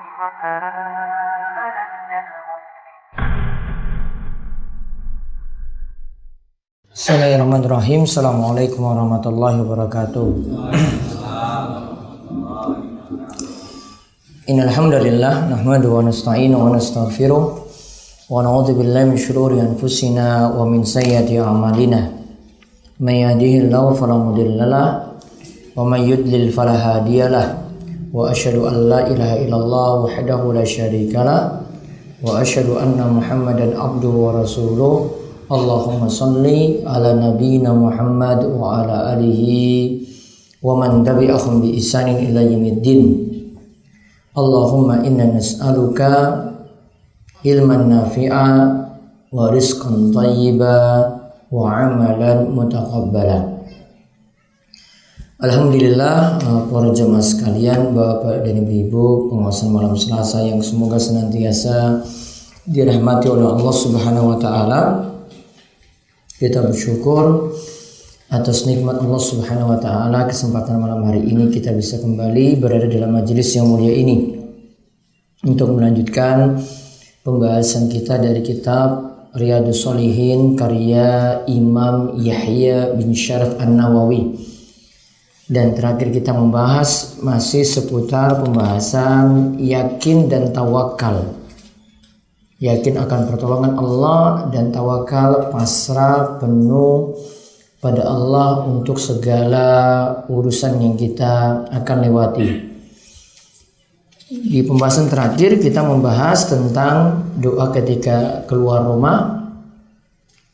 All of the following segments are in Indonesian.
Bismillahirrahmanirrahim. Assalamualaikum warahmatullahi wabarakatuh. Innal hamdalillah nahmaduhu wa nasta'inuhu wa nastaghfiruh wa na'udzu billahi min shururi anfusina wa min sayyiati a'malina. May yahdihillahu fala mudhillalah wa may yudlil fala hadiyalah. Wa asyhadu an la ilaha illallah wahdahu la syarikalah wa asyhadu anna Muhammadan abduhu wa rasuluh. Allahumma salli ala nabiyyina Muhammad wa ala alihi wa man tabi'ahum bi ihsanin ila yaumiddin. Allahumma inna nas'aluka ilman nafi'a wa rizqan thayyiba wa amalan mutaqabbala. Alhamdulillah, para jemaah sekalian, Bapak dan Ibu, pengawasan malam Selasa yang semoga senantiasa dirahmati oleh Allah Subhanahu wa taala. Kita bersyukur atas nikmat Allah Subhanahu wa taala, kesempatan malam hari ini kita bisa kembali berada dalam majelis yang mulia ini untuk melanjutkan pembahasan kita dari kitab Riyadhus Shalihin karya Imam Yahya bin Syaraf An-Nawawi. Dan terakhir kita membahas masih seputar pembahasan yakin dan tawakal. Yakin akan pertolongan Allah dan tawakal, pasrah penuh pada Allah untuk segala urusan yang kita akan lewati. Di pembahasan terakhir kita membahas tentang doa ketika keluar rumah.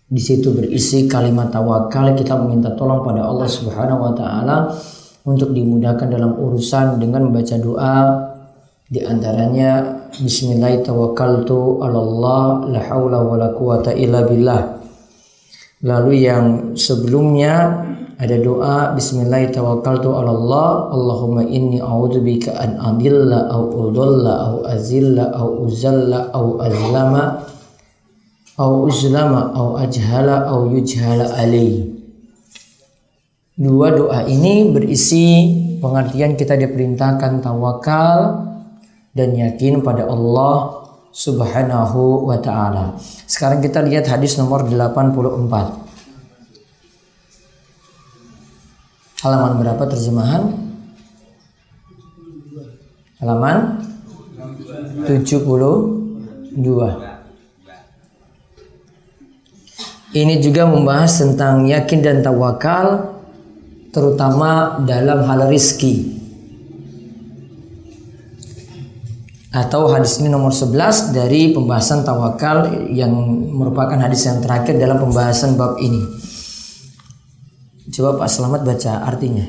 Di situ berisi kalimat tawakal, kita meminta tolong pada Allah Subhanahu wa taala untuk dimudahkan dalam urusan dengan membaca doa. Di antaranya Bismillahirrahmanirrahim, 'alallah la haula wala quwata illa billah. Lalu yang sebelumnya ada doa Bismillahirrahmanirrahim, 'alallah Allahumma inni a'udzubika an adilla au udalla au azilla au uzalla au azlama au uzlama au ajhala au yujhala alai. Dua doa ini berisi pengertian kita diperintahkan tawakal dan yakin pada Allah Subhanahu wa ta'ala. Sekarang kita lihat hadis nomor 84. Halaman berapa terjemahan? Halaman 72. Ini juga membahas tentang yakin dan tawakal, terutama dalam hal rizki. Atau hadis ini nomor 11 dari pembahasan tawakal yang merupakan hadis yang terakhir dalam pembahasan bab ini. Coba Pak Selamat baca artinya.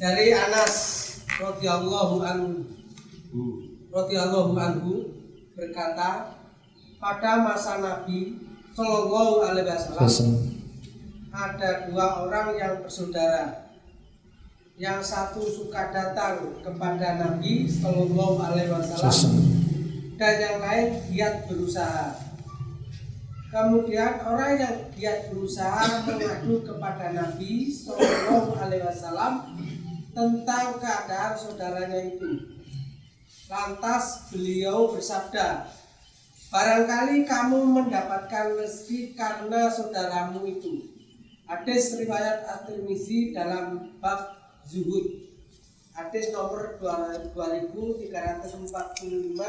Dari Anas radhiyallahu anhu berkata, pada masa Nabi Shallallahu alaihi wasallam ada dua orang yang bersaudara. Yang satu suka datang kepada Nabi Shallallahu alaihi wasallam dan yang lain giat berusaha. Kemudian orang yang giat berusaha mengadu kepada Nabi Shallallahu alaihi wasallam tentang keadaan saudaranya itu. Lantas beliau bersabda, barangkali kamu mendapatkan rezeki karena saudaramu itu. Hadis riwayat At-Tirmizi dalam bab Zuhud. Hadis nomor 2345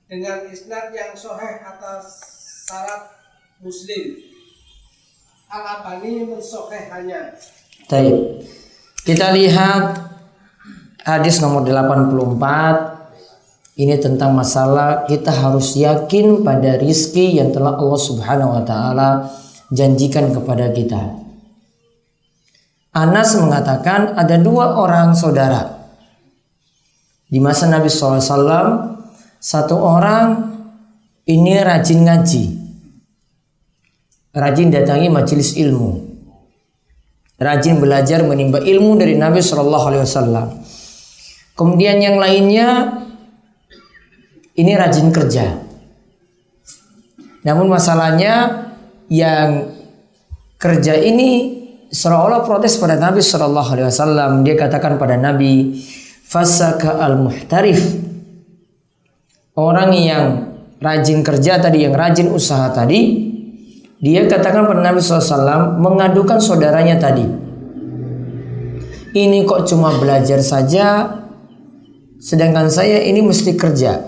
dengan isnad yang sahih atas syarat Muslim. Al-Albani mensahihkannya. Baik. Kita lihat hadis nomor 84. Ini tentang masalah kita harus yakin pada rizki yang telah Allah Subhanahu wa taala janjikan kepada kita. Anas mengatakan ada dua orang saudara di masa Nabi SAW. Satu orang ini rajin ngaji, rajin datangi majelis ilmu, rajin belajar menimba ilmu dari Nabi SAW. Kemudian yang lainnya ini rajin kerja. Namun masalahnya yang kerja ini seolah-olah protes pada Nabi SAW. Dia katakan pada Nabi, fasaka al-muhtarif. Orang yang rajin kerja tadi, yang rajin usaha tadi, dia katakan pada Nabi SAW, mengadukan saudaranya tadi, ini kok cuma belajar saja, sedangkan saya ini mesti kerja.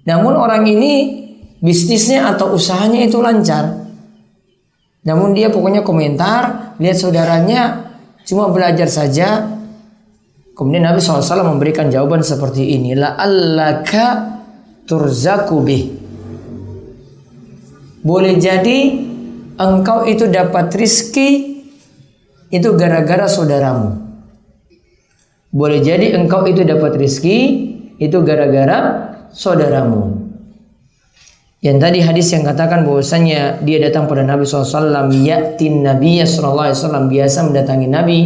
Namun orang ini bisnisnya atau usahanya itu lancar. Namun dia pokoknya komentar, lihat saudaranya cuma belajar saja. Kemudian Nabi SAW memberikan jawaban seperti ini, la'allaka turzaku bih. Boleh jadi engkau itu dapat rizki itu gara-gara saudaramu. Boleh jadi engkau itu dapat rizki itu gara-gara saudaramu. Yang tadi hadis yang katakan bahwasanya dia datang pada Nabi SAW, ya'tin Nabiya SAW, biasa mendatangi Nabi.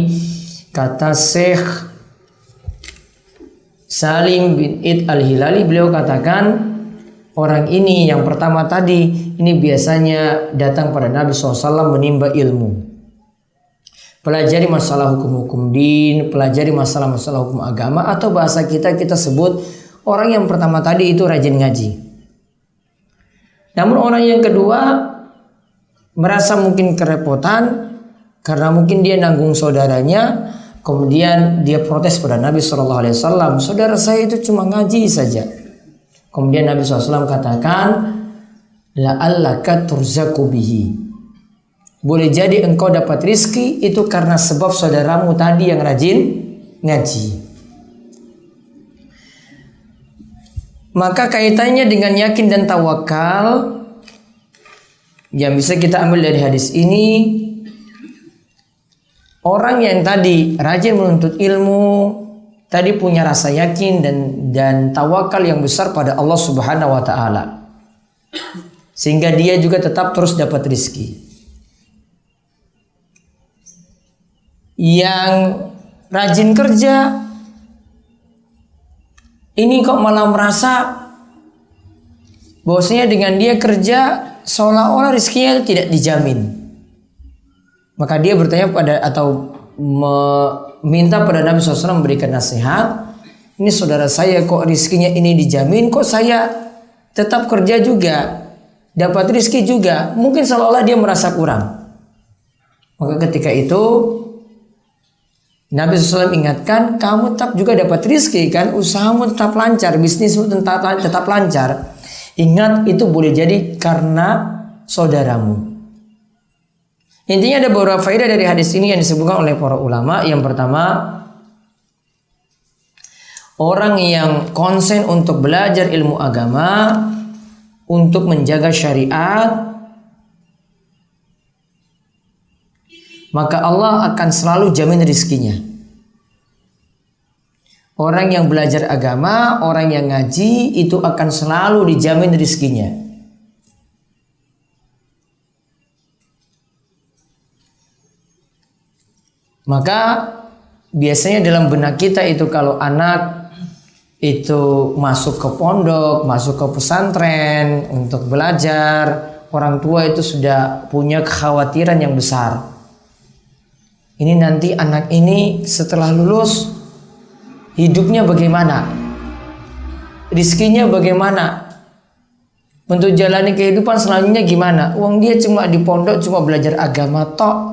Kata Syekh Salim bin Id al-Hilali, beliau katakan orang ini yang pertama tadi ini biasanya datang pada Nabi SAW menimba ilmu, pelajari masalah hukum-hukum din, pelajari masalah-masalah hukum agama, atau bahasa kita sebut orang yang pertama tadi itu rajin ngaji. Namun orang yang kedua merasa mungkin kerepotan karena mungkin dia nanggung saudaranya. Kemudian dia protes pada Nabi SAW, saudara saya itu cuma ngaji saja. Kemudian Nabi SAW katakan, la'allaka turzaku bihi. Boleh jadi engkau dapat rizki itu karena sebab saudaramu tadi yang rajin ngaji. Maka kaitannya dengan yakin dan tawakal yang bisa kita ambil dari hadis ini, orang yang tadi rajin menuntut ilmu, tadi punya rasa yakin dan tawakal yang besar pada Allah Subhanahu wa taala. Sehingga dia juga tetap terus dapat rizki. Yang rajin kerja ini kok malah merasa bahwasanya dengan dia kerja seolah-olah rizkinya tidak dijamin. Maka dia bertanya pada atau meminta pada Nabi SAW memberikan nasihat. Ini saudara saya kok rizkinya ini dijamin, kok saya tetap kerja juga, dapat rizki juga. Mungkin seolah-olah dia merasa kurang. Maka ketika itu Nabi SAW ingatkan, kamu tetap juga dapat rizki kan, usahamu tetap lancar, bisnismu tetap lancar. Ingat itu boleh jadi karena saudaramu. Intinya ada beberapa faedah dari hadis ini yang disebutkan oleh para ulama. Yang pertama, orang yang konsen untuk belajar ilmu agama, untuk menjaga syariat, maka Allah akan selalu jamin rizkinya. Orang yang belajar agama, orang yang ngaji, itu akan selalu dijamin rizkinya. Maka biasanya dalam benak kita itu kalau anak itu masuk ke pondok, masuk ke pesantren untuk belajar, orang tua itu sudah punya kekhawatiran yang besar. Ini nanti anak ini setelah lulus hidupnya bagaimana? Rizkinya bagaimana? Untuk jalani kehidupan selanjutnya gimana? Uang dia cuma di pondok, cuma belajar agama tok.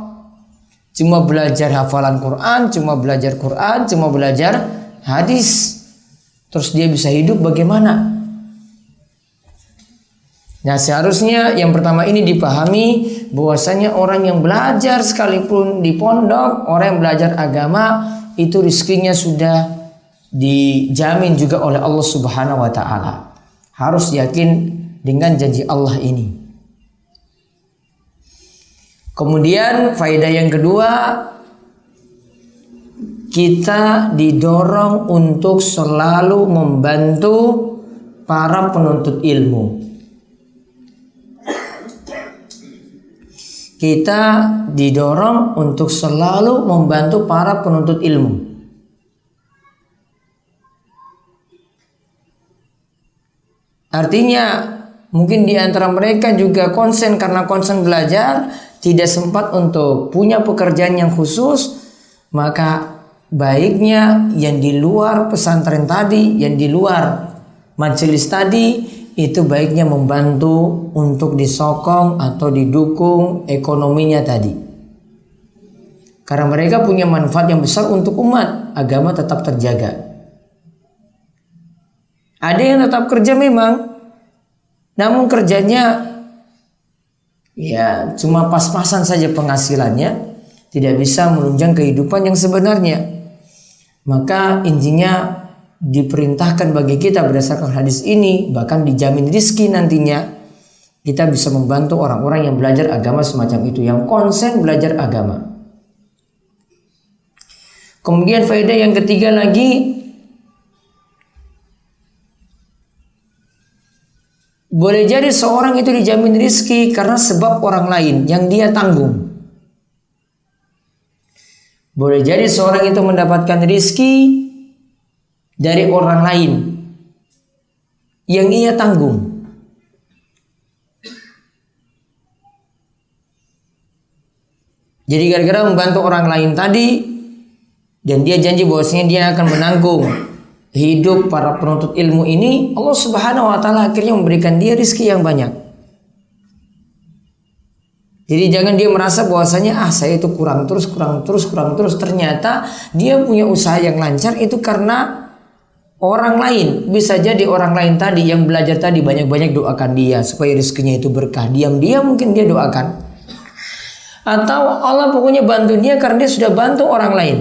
Cuma belajar hafalan Quran, cuma belajar Quran, cuma belajar hadis. Terus dia bisa hidup bagaimana? Nah, seharusnya yang pertama ini dipahami bahwasanya orang yang belajar sekalipun di pondok, orang yang belajar agama itu rizkinya sudah dijamin juga oleh Allah Subhanahu wa taala. Harus yakin dengan janji Allah ini. Kemudian faedah yang kedua, kita didorong untuk selalu membantu para penuntut ilmu. Kita didorong untuk selalu membantu para penuntut ilmu. Artinya mungkin di antara mereka juga konsen karena konsen belajar, tidak sempat untuk punya pekerjaan yang khusus, maka baiknya yang di luar pesantren tadi, yang di luar majelis tadi, itu baiknya membantu untuk disokong atau didukung ekonominya tadi. Karena mereka punya manfaat yang besar untuk umat, agama tetap terjaga. Ada yang tetap kerja memang, namun kerjanya ya cuma pas-pasan saja penghasilannya, tidak bisa menunjang kehidupan yang sebenarnya. Maka intinya diperintahkan bagi kita berdasarkan hadis ini, bahkan dijamin rizki nantinya, kita bisa membantu orang-orang yang belajar agama semacam itu, yang konsen belajar agama. Kemudian faedah yang ketiga lagi, boleh jadi seorang itu dijamin rizki karena sebab orang lain yang dia tanggung. Boleh jadi seorang itu mendapatkan rizki dari orang lain yang ia tanggung. Jadi gara-gara membantu orang lain tadi, dan dia janji bahwasanya dia akan menanggung hidup para penuntut ilmu ini, Allah Subhanahu wa taala akhirnya memberikan dia rizki yang banyak. Jadi jangan dia merasa bahwasanya saya itu kurang terus. Ternyata dia punya usaha yang lancar itu karena orang lain. Bisa jadi orang lain tadi yang belajar tadi banyak-banyak doakan dia supaya rizkinya itu berkah. Diam-diam mungkin dia doakan. Atau Allah pokoknya bantu dia karena dia sudah bantu orang lain.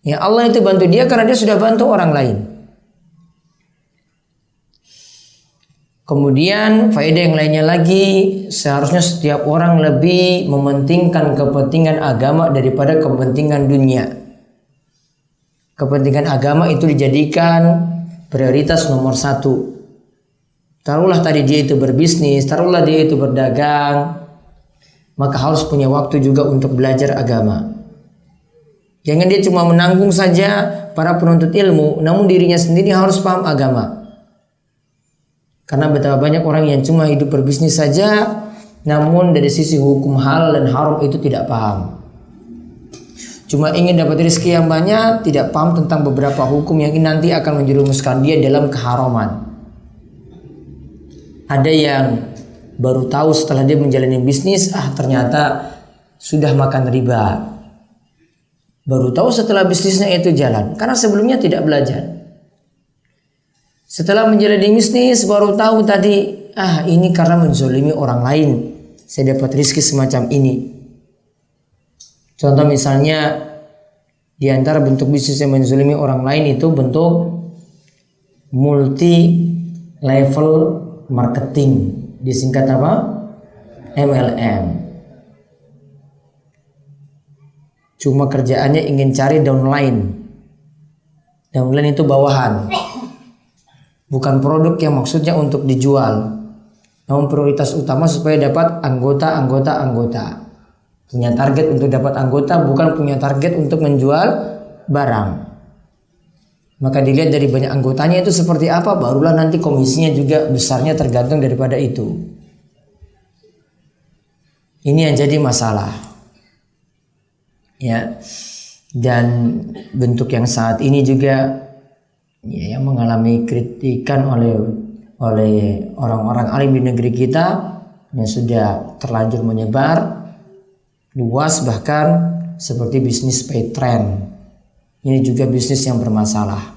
Ya, Allah itu bantu dia karena dia sudah bantu orang lain. Kemudian faedah yang lainnya lagi, seharusnya setiap orang lebih mementingkan kepentingan agama daripada kepentingan dunia. Kepentingan agama itu dijadikan prioritas nomor 1. Taruhlah tadi dia itu berbisnis, taruhlah dia itu berdagang, maka harus punya waktu juga untuk belajar agama. Jangan dia cuma menanggung saja para penuntut ilmu, namun dirinya sendiri harus paham agama. Karena betapa banyak orang yang cuma hidup berbisnis saja, namun dari sisi hukum halal dan haram itu tidak paham. Cuma ingin dapat rezeki yang banyak, tidak paham tentang beberapa hukum yang nanti akan menjerumuskan dia dalam keharaman. Ada yang baru tahu setelah dia menjalani bisnis, ternyata sudah makan riba. Baru tahu setelah bisnisnya itu jalan, karena sebelumnya tidak belajar. Setelah menjalani bisnis baru tahu tadi, ini karena menzolimi orang lain, saya dapat rezeki semacam ini. Contoh misalnya, di antara bentuk bisnis yang menzolimi orang lain itu bentuk multi level marketing, disingkat apa? MLM. Cuma kerjaannya ingin cari downline. Downline itu bawahan. Bukan produk yang maksudnya untuk dijual, namun prioritas utama supaya dapat anggota. Punya target untuk dapat anggota, bukan punya target untuk menjual barang. Maka dilihat dari banyak anggotanya itu seperti apa, barulah nanti komisinya juga besarnya tergantung daripada itu. Ini yang jadi masalah. Ya. Dan bentuk yang saat ini juga yang mengalami kritikan oleh orang-orang alim di negeri kita yang sudah terlanjur menyebar luas, bahkan seperti bisnis pay trend. Ini juga bisnis yang bermasalah.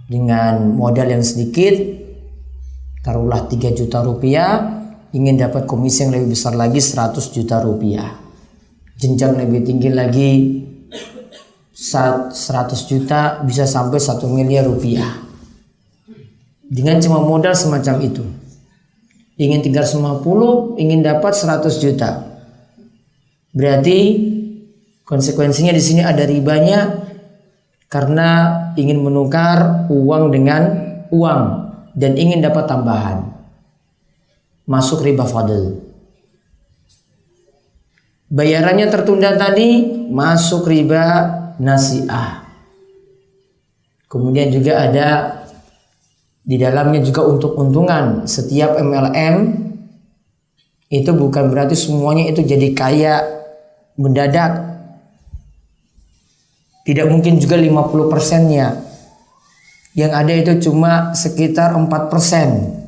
Dengan modal yang sedikit, taruhlah 3 juta rupiah, ingin dapat komisi yang lebih besar lagi 100 juta rupiah. Jenjang lebih tinggi lagi 100 juta bisa sampai 1 miliar rupiah. Dengan cuma modal semacam itu. Ingin 350, ingin dapat 100 juta. Berarti konsekuensinya di sini ada ribanya, karena ingin menukar uang dengan uang dan ingin dapat tambahan. Masuk riba fadl. Bayarannya tertunda tadi, masuk riba nasi'ah. Kemudian juga ada di dalamnya juga untuk untungan. Setiap MLM itu bukan berarti semuanya itu jadi kaya mendadak. Tidak mungkin juga 50%-nya. Yang ada itu cuma sekitar 4%.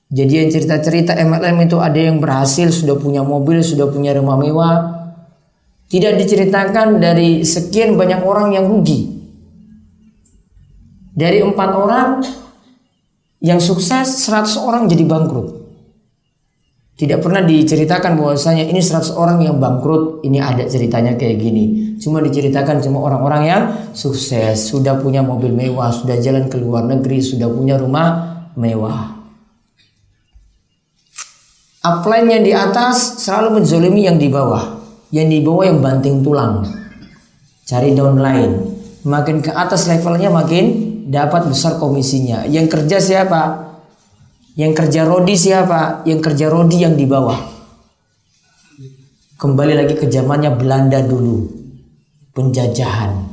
Jadi yang cerita-cerita MLM itu ada yang berhasil, sudah punya mobil, sudah punya rumah mewah. Tidak diceritakan dari sekian banyak orang yang rugi. Dari 4 orang yang sukses, 100 orang jadi bangkrut. Tidak pernah diceritakan bahwasanya ini 100 orang yang bangkrut, ini ada ceritanya kayak gini. Cuma diceritakan cuma orang-orang yang sukses, sudah punya mobil mewah, sudah jalan ke luar negeri, sudah punya rumah mewah. Upline yang di atas selalu menzolimi yang di bawah. Yang di bawah yang banting tulang. Cari downline. Makin ke atas levelnya makin dapat besar komisinya. Yang kerja siapa? Yang kerja rodi siapa? Yang kerja rodi yang di bawah. Kembali lagi ke zamannya Belanda dulu. Penjajahan.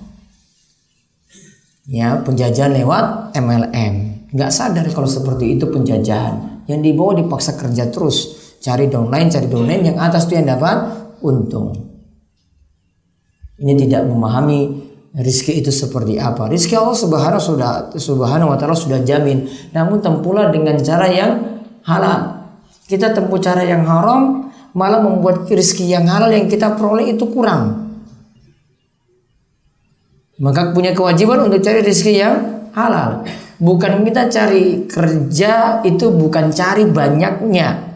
Ya, penjajahan lewat MLM. Nggak sadar kalau seperti itu penjajahan. Yang di bawah dipaksa kerja terus. Cari downline, yang atas tuh yang dapat untung. Ini tidak memahami rizki itu seperti apa. Rizki Allah subhanahu wa ta'ala sudah jamin. Namun tempuhlah dengan cara yang halal. Kita tempuh cara yang haram, malah membuat rizki yang halal yang kita peroleh itu kurang. Maka punya kewajiban untuk cari rizki yang halal. Bukan kita cari kerja itu bukan cari banyaknya.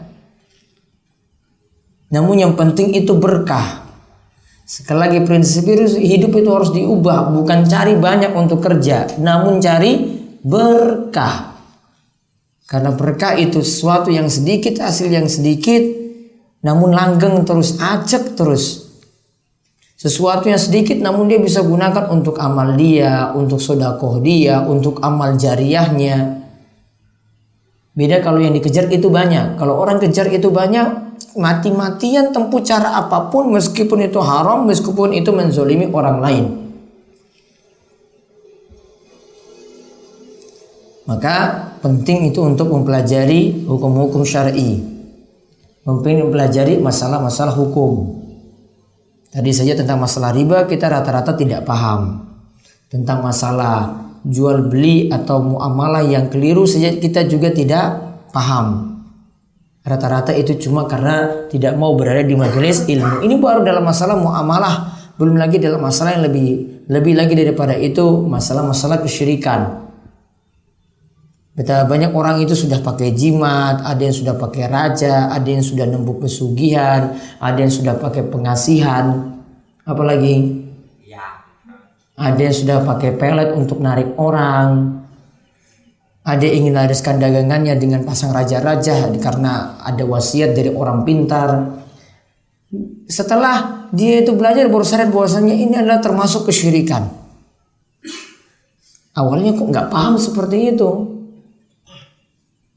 Namun yang penting itu berkah. Sekali lagi prinsip hidup itu harus diubah. Bukan cari banyak untuk kerja, namun cari berkah. Karena berkah itu sesuatu yang sedikit, hasil yang sedikit, namun langgeng terus, ajak terus. Sesuatu yang sedikit namun dia bisa gunakan untuk amal dia, untuk sedekah dia, untuk amal jariahnya. Beda kalau yang dikejar itu banyak. Kalau orang kejar itu banyak, mati-matian tempuh cara apapun, meskipun itu haram, meskipun itu menzolimi orang lain. Maka penting itu untuk mempelajari hukum-hukum syar'i, mempelajari masalah-masalah hukum. Tadi saja tentang masalah riba kita rata-rata tidak paham. Tentang masalah jual beli atau muamalah yang keliru saja kita juga tidak paham. Rata-rata itu cuma karena tidak mau berada di majelis ilmu. Ini baru dalam masalah muamalah, belum lagi dalam masalah yang lebih lagi daripada itu, masalah-masalah kesyirikan. Betapa banyak orang itu sudah pakai jimat, ada yang sudah pakai raja, ada yang sudah nembuk pesugihan, ada yang sudah pakai pengasihan, apalagi ada yang sudah pakai pelet untuk narik orang. Ada yang ingin lariskan dagangannya dengan pasang raja-raja karena ada wasiat dari orang pintar. Setelah dia itu belajar baru sadar bahwasanya ini adalah termasuk kesyirikan. Awalnya kok nggak paham seperti itu.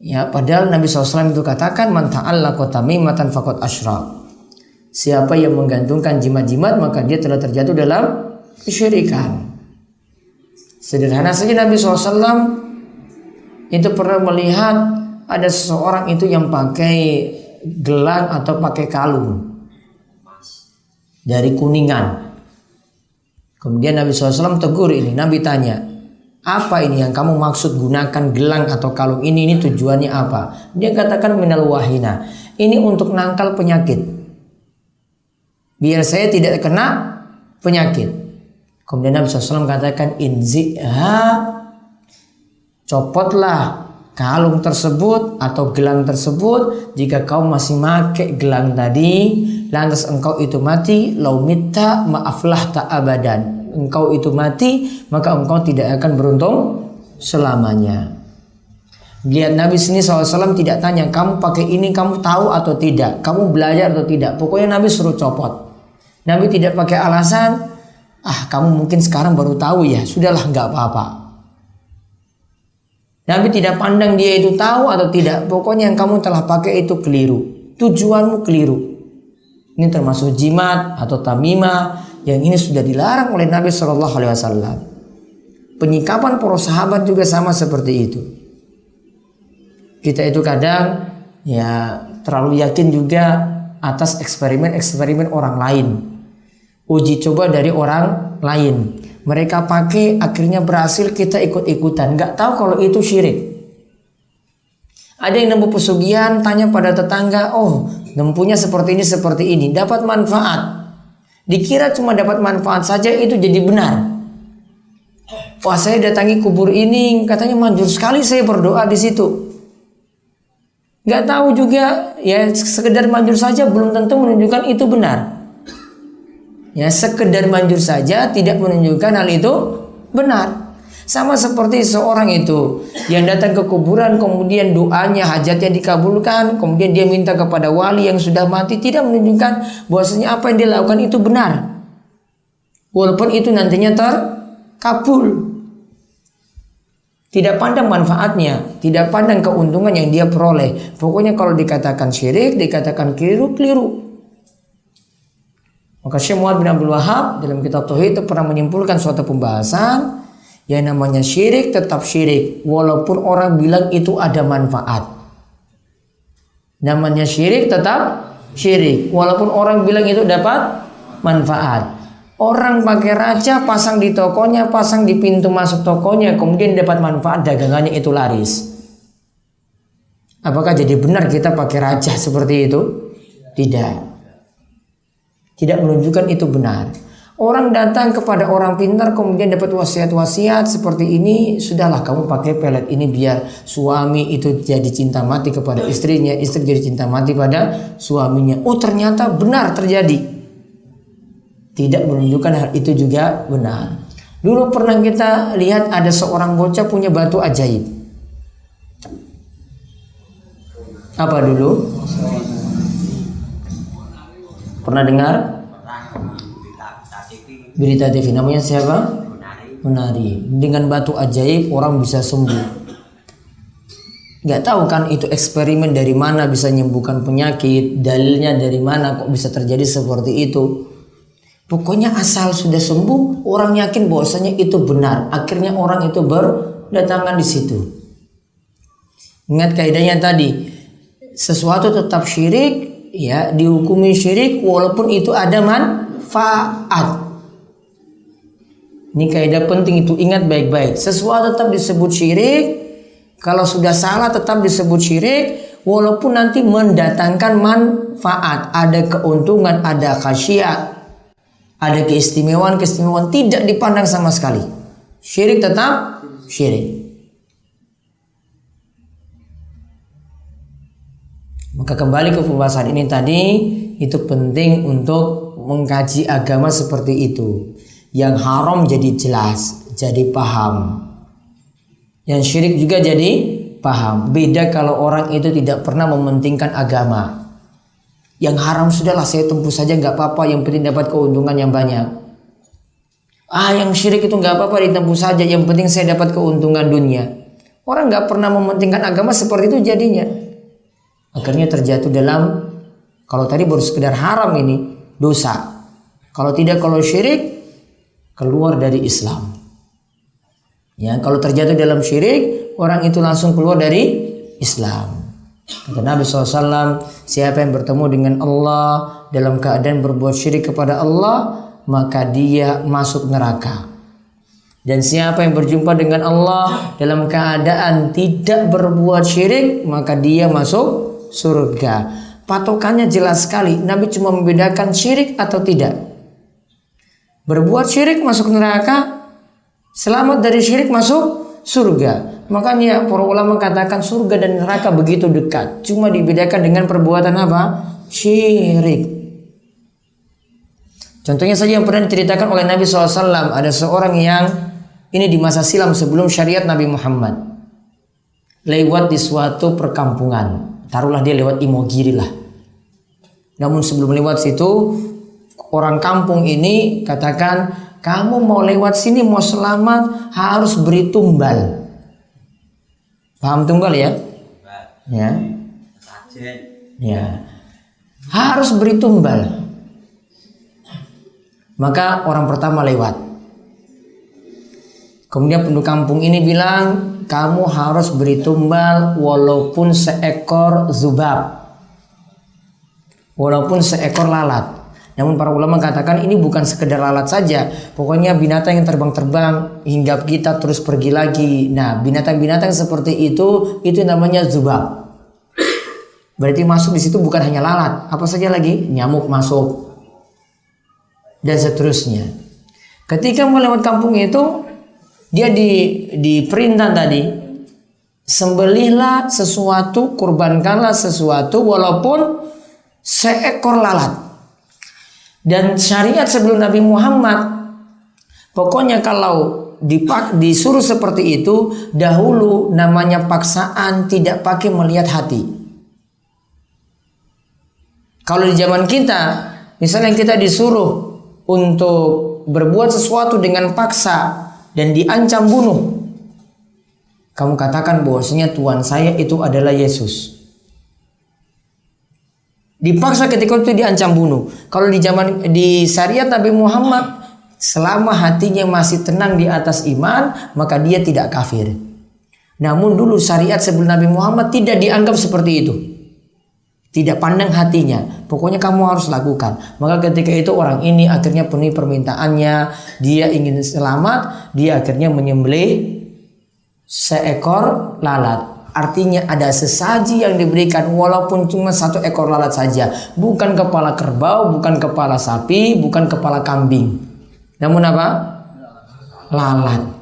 Ya, padahal Nabi SAW itu katakan man ta'allaqa tamimatan faqad asyrak. Siapa yang menggantungkan jimat-jimat maka dia telah terjatuh dalam kesyirikan. Sederhana saja Nabi SAW itu pernah melihat ada seseorang itu yang pakai gelang atau pakai kalung dari kuningan. Kemudian Nabi SAW tegur ini. Nabi tanya, apa ini yang kamu maksud gunakan gelang atau kalung ini tujuannya apa? Dia katakan minal wahina. Ini untuk nangkal penyakit. Biar saya tidak kena penyakit. Kemudian Nabi SAW katakan inziha, copotlah kalung tersebut atau gelang tersebut jika kau masih pakai gelang tadi, lantas engkau itu mati, laumitta maaflah tak abadan. Engkau itu mati maka engkau tidak akan beruntung selamanya. Lihat Nabi sini SAW tidak tanya kamu pakai ini kamu tahu atau tidak, kamu belajar atau tidak. Pokoknya Nabi suruh copot. Nabi tidak pakai alasan, kamu mungkin sekarang baru tahu ya, sudahlah nggak apa-apa. Nabi tidak pandang dia itu tahu atau tidak. Pokoknya yang kamu telah pakai itu keliru. Tujuanmu keliru. Ini termasuk jimat atau tamimah yang ini sudah dilarang oleh Nabi SAW. Penyikapan para sahabat juga sama seperti itu. Kita itu kadang ya terlalu yakin juga atas eksperimen-eksperimen orang lain. uji coba dari orang lain. Mereka pakai, akhirnya berhasil, kita ikut-ikutan. Nggak tahu kalau itu syirik. Ada yang nemu pesugihan, tanya pada tetangga, oh nempunya seperti ini, dapat manfaat. Dikira cuma dapat manfaat saja, itu jadi benar. Wah, saya datangi kubur ini, katanya manjur sekali saya berdoa di situ. Nggak tahu juga, ya sekedar manjur saja belum tentu menunjukkan itu benar. Ya, sekedar manjur saja tidak menunjukkan hal itu benar. Sama seperti seorang itu yang datang ke kuburan, kemudian doanya, hajatnya dikabulkan, kemudian dia minta kepada wali yang sudah mati, tidak menunjukkan bahwasanya apa yang dia lakukan itu benar. Walaupun itu nantinya terkabul. Tidak pandang manfaatnya, tidak pandang keuntungan yang dia peroleh. Pokoknya kalau dikatakan syirik, dikatakan keliru. Maka Syekh Muhammad bin Abdul Wahab dalam kitab Tauhid itu pernah menyimpulkan suatu pembahasan yang namanya syirik tetap syirik walaupun orang bilang itu ada manfaat. Namanya syirik tetap syirik walaupun orang bilang itu dapat manfaat. Orang pakai raja, pasang di tokonya, pasang di pintu masuk tokonya, kemudian dapat manfaat, dagangannya itu laris. Apakah jadi benar kita pakai raja seperti itu? Tidak. Tidak menunjukkan itu benar. Orang datang kepada orang pintar kemudian dapat wasiat-wasiat seperti ini, sudahlah kamu pakai pelet ini biar suami itu jadi cinta mati kepada istrinya, istri jadi cinta mati pada suaminya. Oh, ternyata benar terjadi. Tidak menunjukkan hal itu juga benar. Dulu pernah kita lihat ada seorang bocah punya batu ajaib. Apa dulu? Pernah dengar? Berita TV. Namanya siapa? Menari. Dengan batu ajaib orang bisa sembuh. Gak tahu kan itu eksperimen dari mana bisa menyembuhkan penyakit, dalilnya dari mana kok bisa terjadi seperti itu. Pokoknya asal sudah sembuh, orang yakin bahwasanya itu benar. Akhirnya orang itu berdatangan di situ. Ingat kaidahnya tadi, sesuatu tetap syirik, ya dihukumi syirik walaupun itu ada manfaat. Ini kaidah penting itu, ingat baik-baik. Sesuatu tetap disebut syirik, kalau sudah salah tetap disebut syirik walaupun nanti mendatangkan manfaat, ada keuntungan, ada khasyat, ada keistimewaan tidak dipandang sama sekali. Syirik tetap syirik. Maka kembali ke pembahasan ini tadi, itu penting untuk mengkaji agama seperti itu. Yang haram jadi jelas, jadi paham. Yang syirik juga jadi paham. Beda kalau orang itu tidak pernah mementingkan agama. Yang haram sudahlah saya tempuh saja nggak apa-apa, yang penting dapat keuntungan yang banyak. Yang syirik itu nggak apa-apa ditempuh saja, yang penting saya dapat keuntungan dunia. Orang nggak pernah mementingkan agama seperti itu jadinya. Akhirnya terjatuh dalam, kalau tadi baru sekedar haram ini dosa. Kalau tidak, kalau syirik keluar dari Islam. Ya, kalau terjatuh dalam syirik, orang itu langsung keluar dari Islam. Kata Nabi SAW, siapa yang bertemu dengan Allah dalam keadaan berbuat syirik kepada Allah, maka dia masuk neraka. Dan siapa yang berjumpa dengan Allah dalam keadaan tidak berbuat syirik, maka dia masuk surga. Patokannya jelas sekali. Nabi cuma membedakan syirik atau tidak. Berbuat syirik masuk neraka, selamat dari syirik masuk surga. Makanya para ulama katakan surga dan neraka begitu dekat. Cuma dibedakan dengan perbuatan apa? Syirik. Contohnya saja yang pernah diceritakan oleh Nabi SAW. Ada seorang yang, ini di masa silam sebelum syariat Nabi Muhammad, lewat di suatu perkampungan. Taruhlah dia lewat Imogiri lah. Namun sebelum lewat situ, orang kampung ini katakan, kamu mau lewat sini mau selamat harus beri tumbal. Paham tumbal ya? Ya. Ya. Harus beri tumbal. Maka orang pertama lewat. Kemudian penduduk kampung ini bilang, kamu harus beri tumbal walaupun seekor zubab, walaupun seekor lalat. Namun para ulama katakan ini bukan sekedar lalat saja. Pokoknya binatang yang terbang-terbang hingga kita terus pergi lagi. Nah, binatang-binatang seperti itu namanya zubab. Berarti masuk di situ bukan hanya lalat, apa saja lagi? Nyamuk masuk dan seterusnya. Ketika mau lewat kampung itu, dia diperintah tadi, sembelihlah sesuatu, kurbankanlah sesuatu walaupun seekor lalat. Dan syariat sebelum Nabi Muhammad, pokoknya kalau disuruh seperti itu, dahulu namanya paksaan, tidak pakai melihat hati. Kalau di zaman kita, misalnya kita disuruh untuk berbuat sesuatu dengan paksa dan diancam bunuh, kamu katakan bahwasanya Tuhan saya itu adalah Yesus. Dipaksa ketika itu diancam bunuh. Kalau di syariat Nabi Muhammad, selama hatinya masih tenang di atas iman, maka dia tidak kafir. Namun dulu syariat sebelum Nabi Muhammad tidak dianggap seperti itu. Tidak pandang hatinya. Pokoknya kamu harus lakukan. Maka ketika itu orang ini akhirnya penuhi permintaannya. Dia ingin selamat. Dia akhirnya menyembelih seekor lalat. Artinya ada sesaji yang diberikan walaupun cuma satu ekor lalat saja. Bukan kepala kerbau, bukan kepala sapi, bukan kepala kambing. Namun apa? Lalat.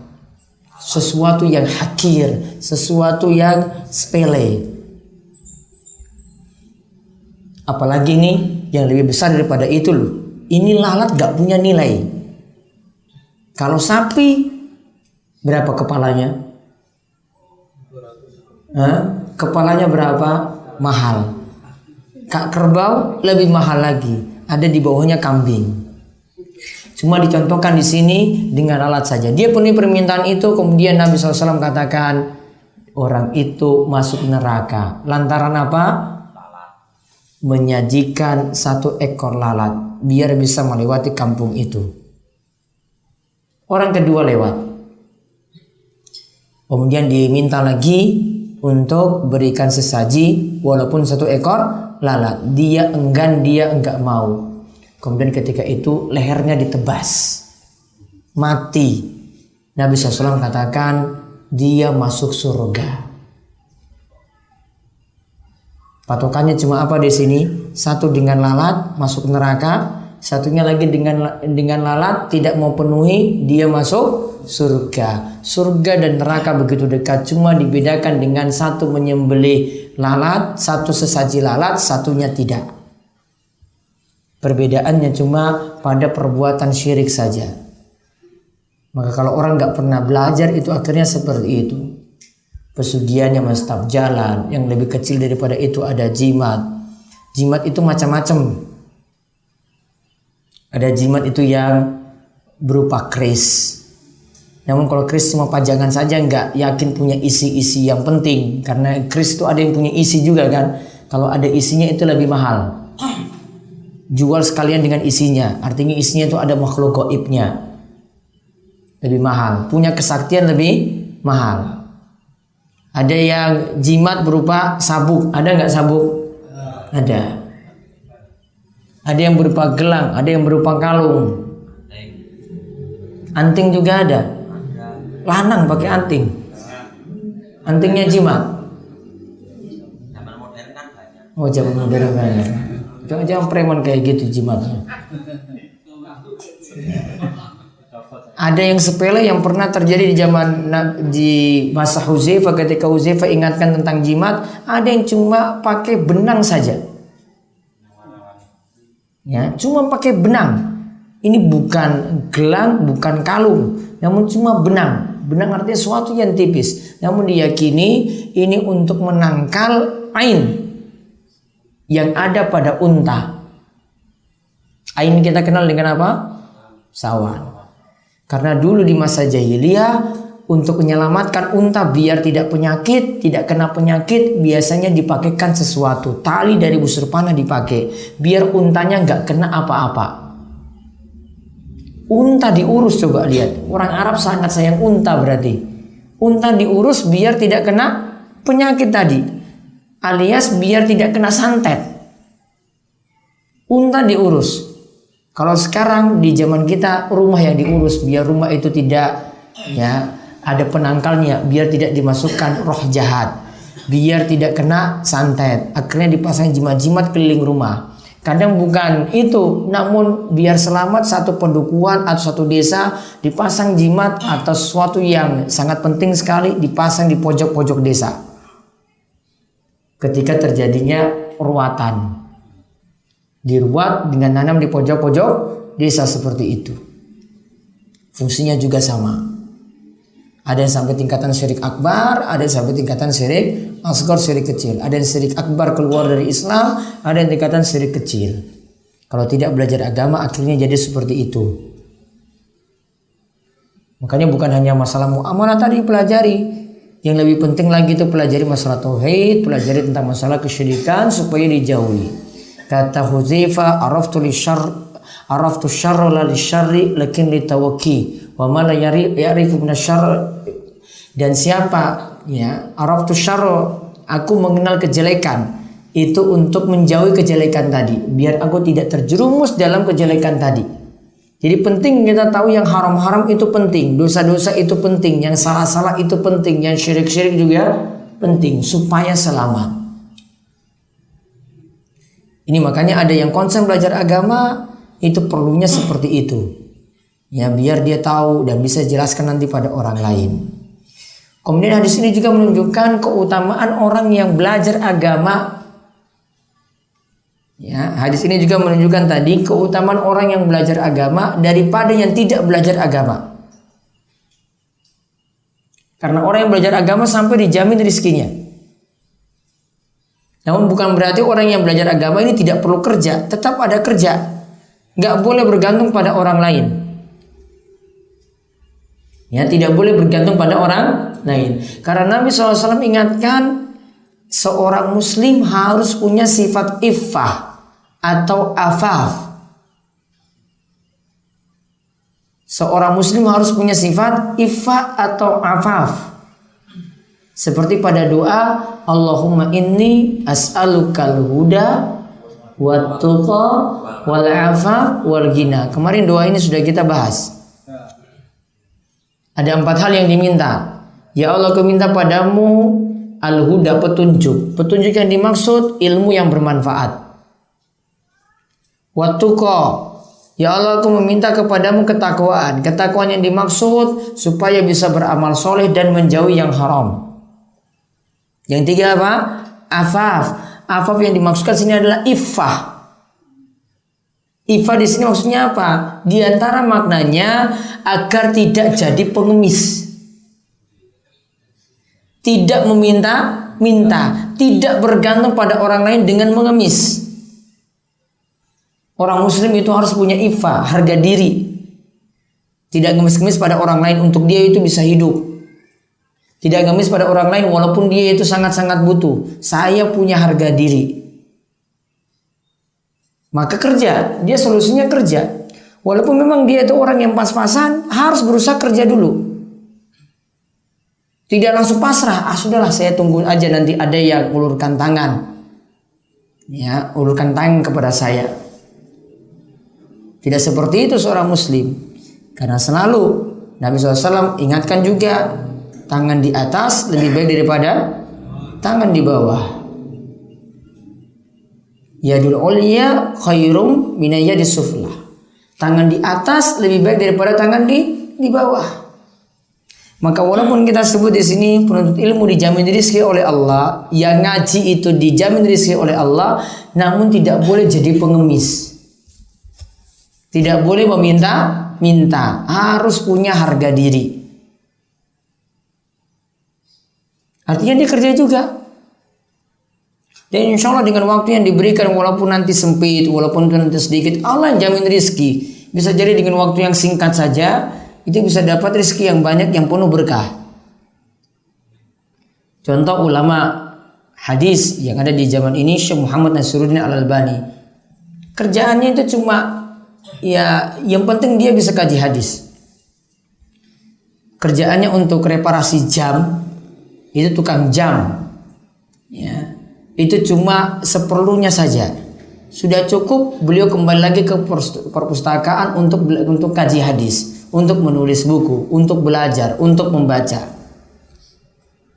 Sesuatu yang hakir, sesuatu yang sepele. Apalagi ini yang lebih besar daripada itu loh. Ini lalat gak punya nilai. Kalau sapi, berapa kepalanya? Kepalanya berapa? Mahal. Kak kerbau lebih mahal lagi. Ada di bawahnya kambing. Cuma dicontohkan di sini dengan lalat saja. Dia penuhi permintaan itu, kemudian Nabi SAW katakan orang itu masuk neraka. Lantaran apa? Menyajikan satu ekor lalat biar bisa melewati kampung itu. Orang kedua lewat. Kemudian diminta lagi untuk berikan sesaji walaupun satu ekor lalat. Dia enggan, dia enggak mau. Kemudian ketika itu lehernya ditebas, mati. Nabi SAW katakan dia masuk surga. Patokannya cuma apa di sini? Satu dengan lalat masuk neraka, satunya lagi dengan lalat tidak mau penuhi, dia masuk surga. Surga dan neraka begitu dekat, cuma dibedakan dengan satu menyembelih lalat, satu sesaji lalat, satunya tidak. Perbedaannya cuma pada perbuatan syirik saja. Maka kalau orang nggak pernah belajar itu akhirnya seperti itu. Pesugihannya mestaf jalan, yang lebih kecil daripada itu ada jimat. Jimat itu macam-macam. Ada jimat itu yang berupa keris. Namun kalau keris cuma pajangan saja nggak yakin punya isi-isi yang penting. Karena keris itu ada yang punya isi juga kan. Kalau ada isinya itu lebih mahal. Jual sekalian dengan isinya. Artinya isinya itu ada makhluk gaibnya. Lebih mahal. Punya kesaktian lebih mahal. Ada yang jimat berupa sabuk. Ada nggak sabuk? Ada. Ada yang berupa gelang. Ada yang berupa kalung. Anting juga ada. Lanang pakai anting. Antingnya jimat. Oh, zaman modern banyak. Jangan preman kayak gitu jimatnya. Ada yang sepele yang pernah terjadi di masa Hudzaifah, ketika Hudzaifah ingatkan tentang jimat. Ada yang cuma pakai benang saja. Ya, cuma pakai benang. Ini bukan gelang, bukan kalung, namun cuma benang. Benang artinya sesuatu yang tipis. Namun diyakini ini untuk menangkal ain yang ada pada unta. Ain kita kenal dengan apa? Sawan. Karena dulu di masa jahiliyah, untuk menyelamatkan unta biar tidak penyakit, tidak kena penyakit, biasanya dipakaikan sesuatu. Tali dari busur panah dipakai, biar untanya nggak kena apa-apa. Unta diurus, coba lihat. Orang Arab sangat sayang unta berarti. Unta diurus biar tidak kena penyakit tadi. Alias biar tidak kena santet. Unta diurus. Kalau sekarang di zaman kita rumah yang diurus, biar rumah itu tidak ada penangkalnya, biar tidak dimasukkan roh jahat, biar tidak kena santet. Akhirnya dipasang jimat-jimat keliling rumah. Kadang bukan itu, namun biar selamat satu pendukuhan atau satu desa, dipasang jimat atau sesuatu yang sangat penting sekali dipasang di pojok-pojok desa. Ketika terjadinya ruatan, diruat dengan nanam di pojok-pojok desa seperti itu. Fungsinya juga sama. Ada yang sampai tingkatan syirik akbar, ada yang sampai tingkatan syirik asghar, syirik kecil. Ada yang syirik akbar keluar dari Islam, ada yang tingkatan syirik kecil. Kalau tidak belajar agama akhirnya jadi seperti itu. Makanya bukan hanya masalah muamalah tadi pelajari, yang lebih penting lagi itu pelajari masalah tauhid, pelajari tentang masalah kesyirikan supaya dijauhi. Kata Hudzaifah, araftu syarra la lisyarri lakin litawakki wa ma la ya'rifu minasyarr. Dan siapa araftu syarra, aku mengenal kejelekan itu untuk menjauhi kejelekan tadi, biar aku tidak terjerumus dalam kejelekan tadi. Jadi penting kita tahu yang haram-haram itu penting, dosa-dosa itu penting, yang salah-salah itu penting, yang syirik-syirik juga penting supaya selamat. Ini makanya ada yang konsen belajar agama itu perlunya seperti itu. Ya, biar dia tahu dan bisa jelaskan nanti pada orang lain. Kemudian hadis ini juga menunjukkan keutamaan orang yang belajar agama. Ya, hadis ini juga menunjukkan tadi keutamaan orang yang belajar agama daripada yang tidak belajar agama. Karena orang yang belajar agama sampai dijamin rezekinya. Namun bukan berarti orang yang belajar agama ini tidak perlu kerja, tetap ada kerja. Nggak boleh bergantung pada orang lain. Ya, tidak boleh bergantung pada orang lain. Karena Nabi SAW ingatkan seorang muslim harus punya sifat iffah atau afaf. Seorang muslim harus punya sifat iffah atau afaf. Seperti pada doa, Allahumma inni as'alukal huda wat tuqa wal afa wal ghina. Kemarin doa ini sudah kita bahas. Ada 4 hal yang diminta. Ya Allah, aku minta padamu al-huda, petunjuk. Petunjuk yang dimaksud ilmu yang bermanfaat. Wat tuqa, ya Allah, aku meminta kepadamu ketakwaan. Ketakwaan yang dimaksud supaya bisa beramal soleh dan menjauhi yang haram. Yang 3 apa? Afaf. Afaf yang dimaksudkan sini adalah iffah. Iffah di sini maksudnya apa? Di antara maknanya agar tidak jadi pengemis. Tidak meminta, tidak bergantung pada orang lain dengan mengemis. Orang muslim itu harus punya iffah, harga diri. Tidak ngemis-ngemis pada orang lain untuk dia itu bisa hidup. Tidak ngemis pada orang lain walaupun dia itu sangat-sangat butuh. Saya punya harga diri. Maka kerja, dia solusinya kerja. Walaupun memang dia itu orang yang pas-pasan, harus berusaha kerja dulu. Tidak langsung pasrah, sudahlah saya tunggu aja nanti ada yang ulurkan tangan. Ya, ulurkan tangan kepada saya. Tidak seperti itu seorang muslim. Karena selalu Nabi SAW ingatkan juga, tangan di atas lebih baik daripada tangan di bawah. Yadul ulya khairum min yadis sufla. Tangan di atas lebih baik daripada tangan di bawah. Maka walaupun kita sebut di sini penuntut ilmu dijamin rezeki oleh Allah, yang ngaji itu dijamin rezeki oleh Allah, namun tidak boleh jadi pengemis. Tidak boleh meminta, harus punya harga diri. Artinya dia kerja juga. Dan insya Allah dengan waktu yang diberikan, walaupun nanti sempit, walaupun nanti sedikit, Allah yang jamin rezeki. Bisa jadi dengan waktu yang singkat saja, itu bisa dapat rezeki yang banyak, yang penuh berkah. Contoh ulama hadis yang ada di zaman ini, Syekh Muhammad Nasiruddin Al-Albani. Kerjaannya itu cuma, ya yang penting dia bisa kaji hadis. Kerjaannya untuk reparasi jam, itu tukang jam. Ya, itu cuma seperlunya saja. Sudah cukup beliau kembali lagi ke perpustakaan untuk kaji hadis, untuk menulis buku, untuk belajar, untuk membaca.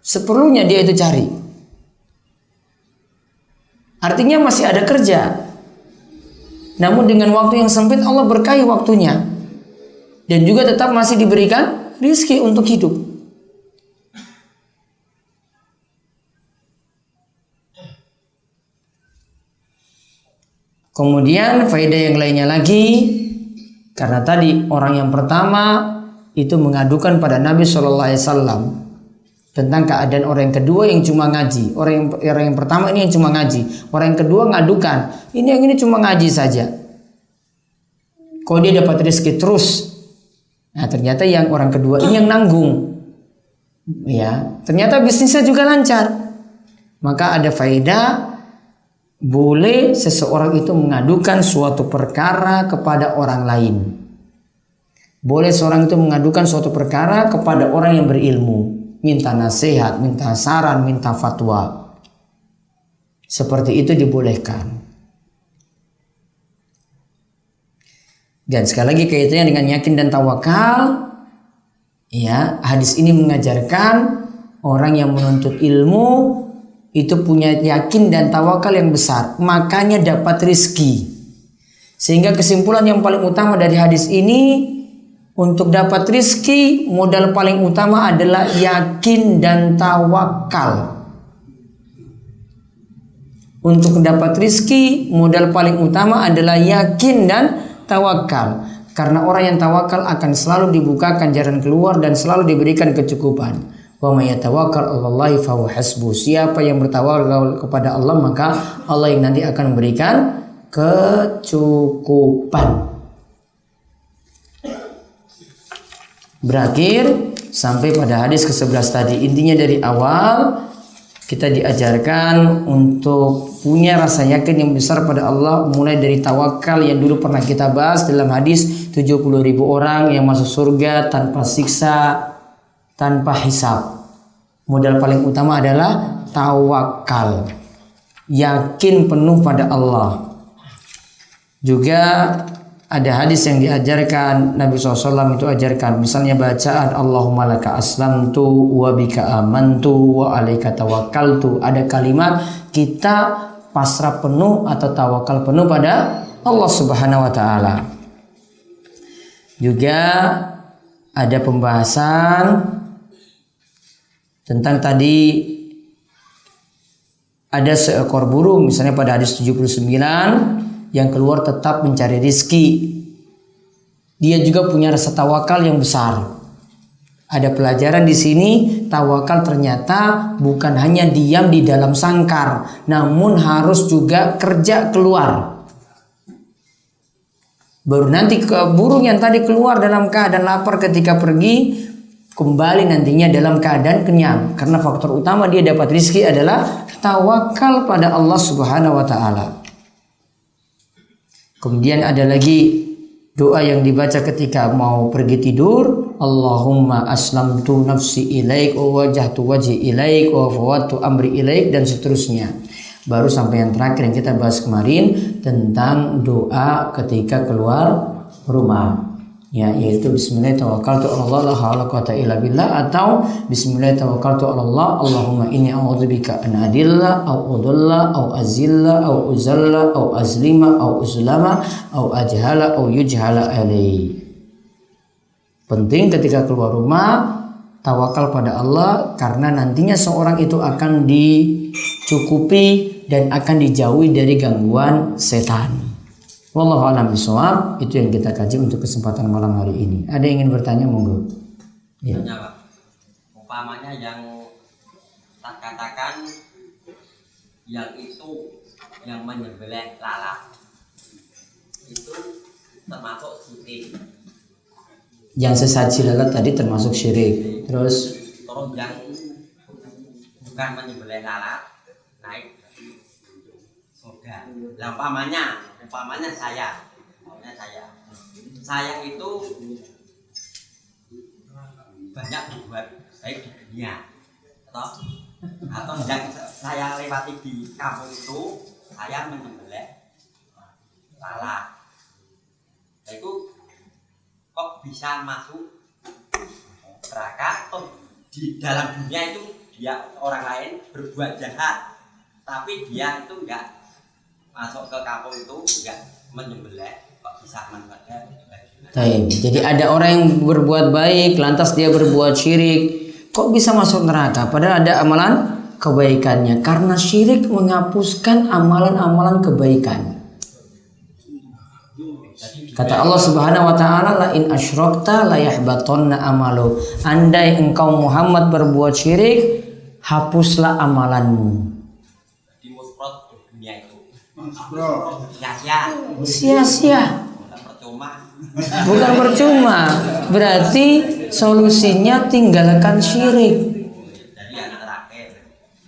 Seperlunya dia itu cari. Artinya masih ada kerja. Namun dengan waktu yang sempit Allah berkahi waktunya. Dan juga tetap masih diberikan rizki untuk hidup. Kemudian faedah yang lainnya lagi, karena tadi orang yang pertama itu mengadukan pada Nabi SAW tentang keadaan orang yang kedua yang cuma ngaji. Orang yang pertama ini yang cuma ngaji. Orang yang kedua ngadukan, yang ini cuma ngaji saja. Kok dia dapat rezeki terus? Nah, ternyata yang orang kedua ini yang nanggung. Ya, ternyata bisnisnya juga lancar. Maka ada faedah, boleh seseorang itu mengadukan suatu perkara kepada orang lain. Boleh seorang itu mengadukan suatu perkara kepada orang yang berilmu, minta nasihat, minta saran, minta fatwa. Seperti itu dibolehkan. Dan sekali lagi kaitannya dengan yakin dan tawakal. Ya, hadis ini mengajarkan orang yang menuntut ilmu itu punya yakin dan tawakal yang besar, makanya dapat rizki. Sehingga kesimpulan yang paling utama dari hadis ini, untuk dapat rizki modal paling utama adalah yakin dan tawakal. Untuk dapat rizki modal paling utama adalah yakin dan tawakal. Karena orang yang tawakal akan selalu dibukakan jalan keluar dan selalu diberikan kecukupan. Wa may yatawakkal 'alallahi fahuwa hasbuh. Siapa yang bertawakal kepada Allah, maka Allah yang nanti akan memberikan kecukupan. Berakhir sampai pada hadis ke-11 tadi. Intinya dari awal kita diajarkan untuk punya rasa yakin yang besar pada Allah, mulai dari tawakal yang dulu pernah kita bahas dalam hadis 70.000 orang yang masuk surga tanpa siksa, tanpa hisab. Modal paling utama adalah tawakal, yakin penuh pada Allah. Juga ada hadis yang diajarkan Nabi SAW itu ajarkan, misalnya bacaan Allahumma laka aslamtu wa bika amantu wa alaika tawakkaltu. Ada kalimat kita pasrah penuh atau tawakal penuh pada Allah Subhanahu wa taala. Juga ada pembahasan tentang tadi ada seekor burung misalnya pada hadis 79 yang keluar tetap mencari rizki. Dia juga punya rasa tawakal yang besar. Ada pelajaran di sini, tawakal ternyata bukan hanya diam di dalam sangkar, namun harus juga kerja keluar. Baru nanti ke burung yang tadi keluar dalam keadaan lapar ketika pergi, kembali nantinya dalam keadaan kenyang. Karena faktor utama dia dapat rizki adalah tawakal pada Allah Subhanahu wa ta'ala. Kemudian ada lagi doa yang dibaca ketika mau pergi tidur. Allahumma aslamtu nafsi ilaik wa wajahtu wajhi ilaik wa fawattu amri ilaik, dan seterusnya. Baru sampai yang terakhir yang kita bahas kemarin tentang doa ketika keluar rumah. Ya, yaitu bismillahirrahmanirrahim la haula quwata illa billah, atau bismillahirrahmanirrahim Allahumma inni a'udzubika an adilla au udalla au azilla au uzalla au azlima au uzlama au ajhala au yujhala alai. Penting ketika keluar rumah tawakal pada Allah, karena nantinya seorang itu akan dicukupi dan akan dijauhi dari gangguan setan. Wallahu a'lam bishawab. Itu yang kita kaji untuk kesempatan malam hari ini. Ada yang ingin bertanya, monggo. Ya. Umpamanya yang tak katakan yang itu yang menyembelih lalat itu termasuk syirik. Yang sesaji lalat tadi termasuk syirik. Terus yang bukan menyembelih lalat naik surga. Nah, umpamanya saya itu banyak berbuat baik di dunia, atau yang saya lewati di kampung itu saya menyembelih salah. Nah, itu kok bisa masuk neraka? Atau di dalam dunia itu dia orang lain berbuat jahat, tapi dia itu enggak masuk ke kampung itu, enggak menyembelih, kok bisa manfaatnya? Jadi ada orang yang berbuat baik, lantas dia berbuat syirik, kok bisa masuk neraka? Padahal ada amalan kebaikannya. Karena syirik menghapuskan amalan-amalan kebaikan. Kata Allah Subhanahu wa taala, la in asyrakta la yahbatanna amalu. Andai engkau Muhammad berbuat syirik, hapuslah amalanmu. Di musprot dunia itu Sia-sia. percuma. Bukan percuma. Berarti solusinya tinggalkan syirik. Jadi yang terakhir.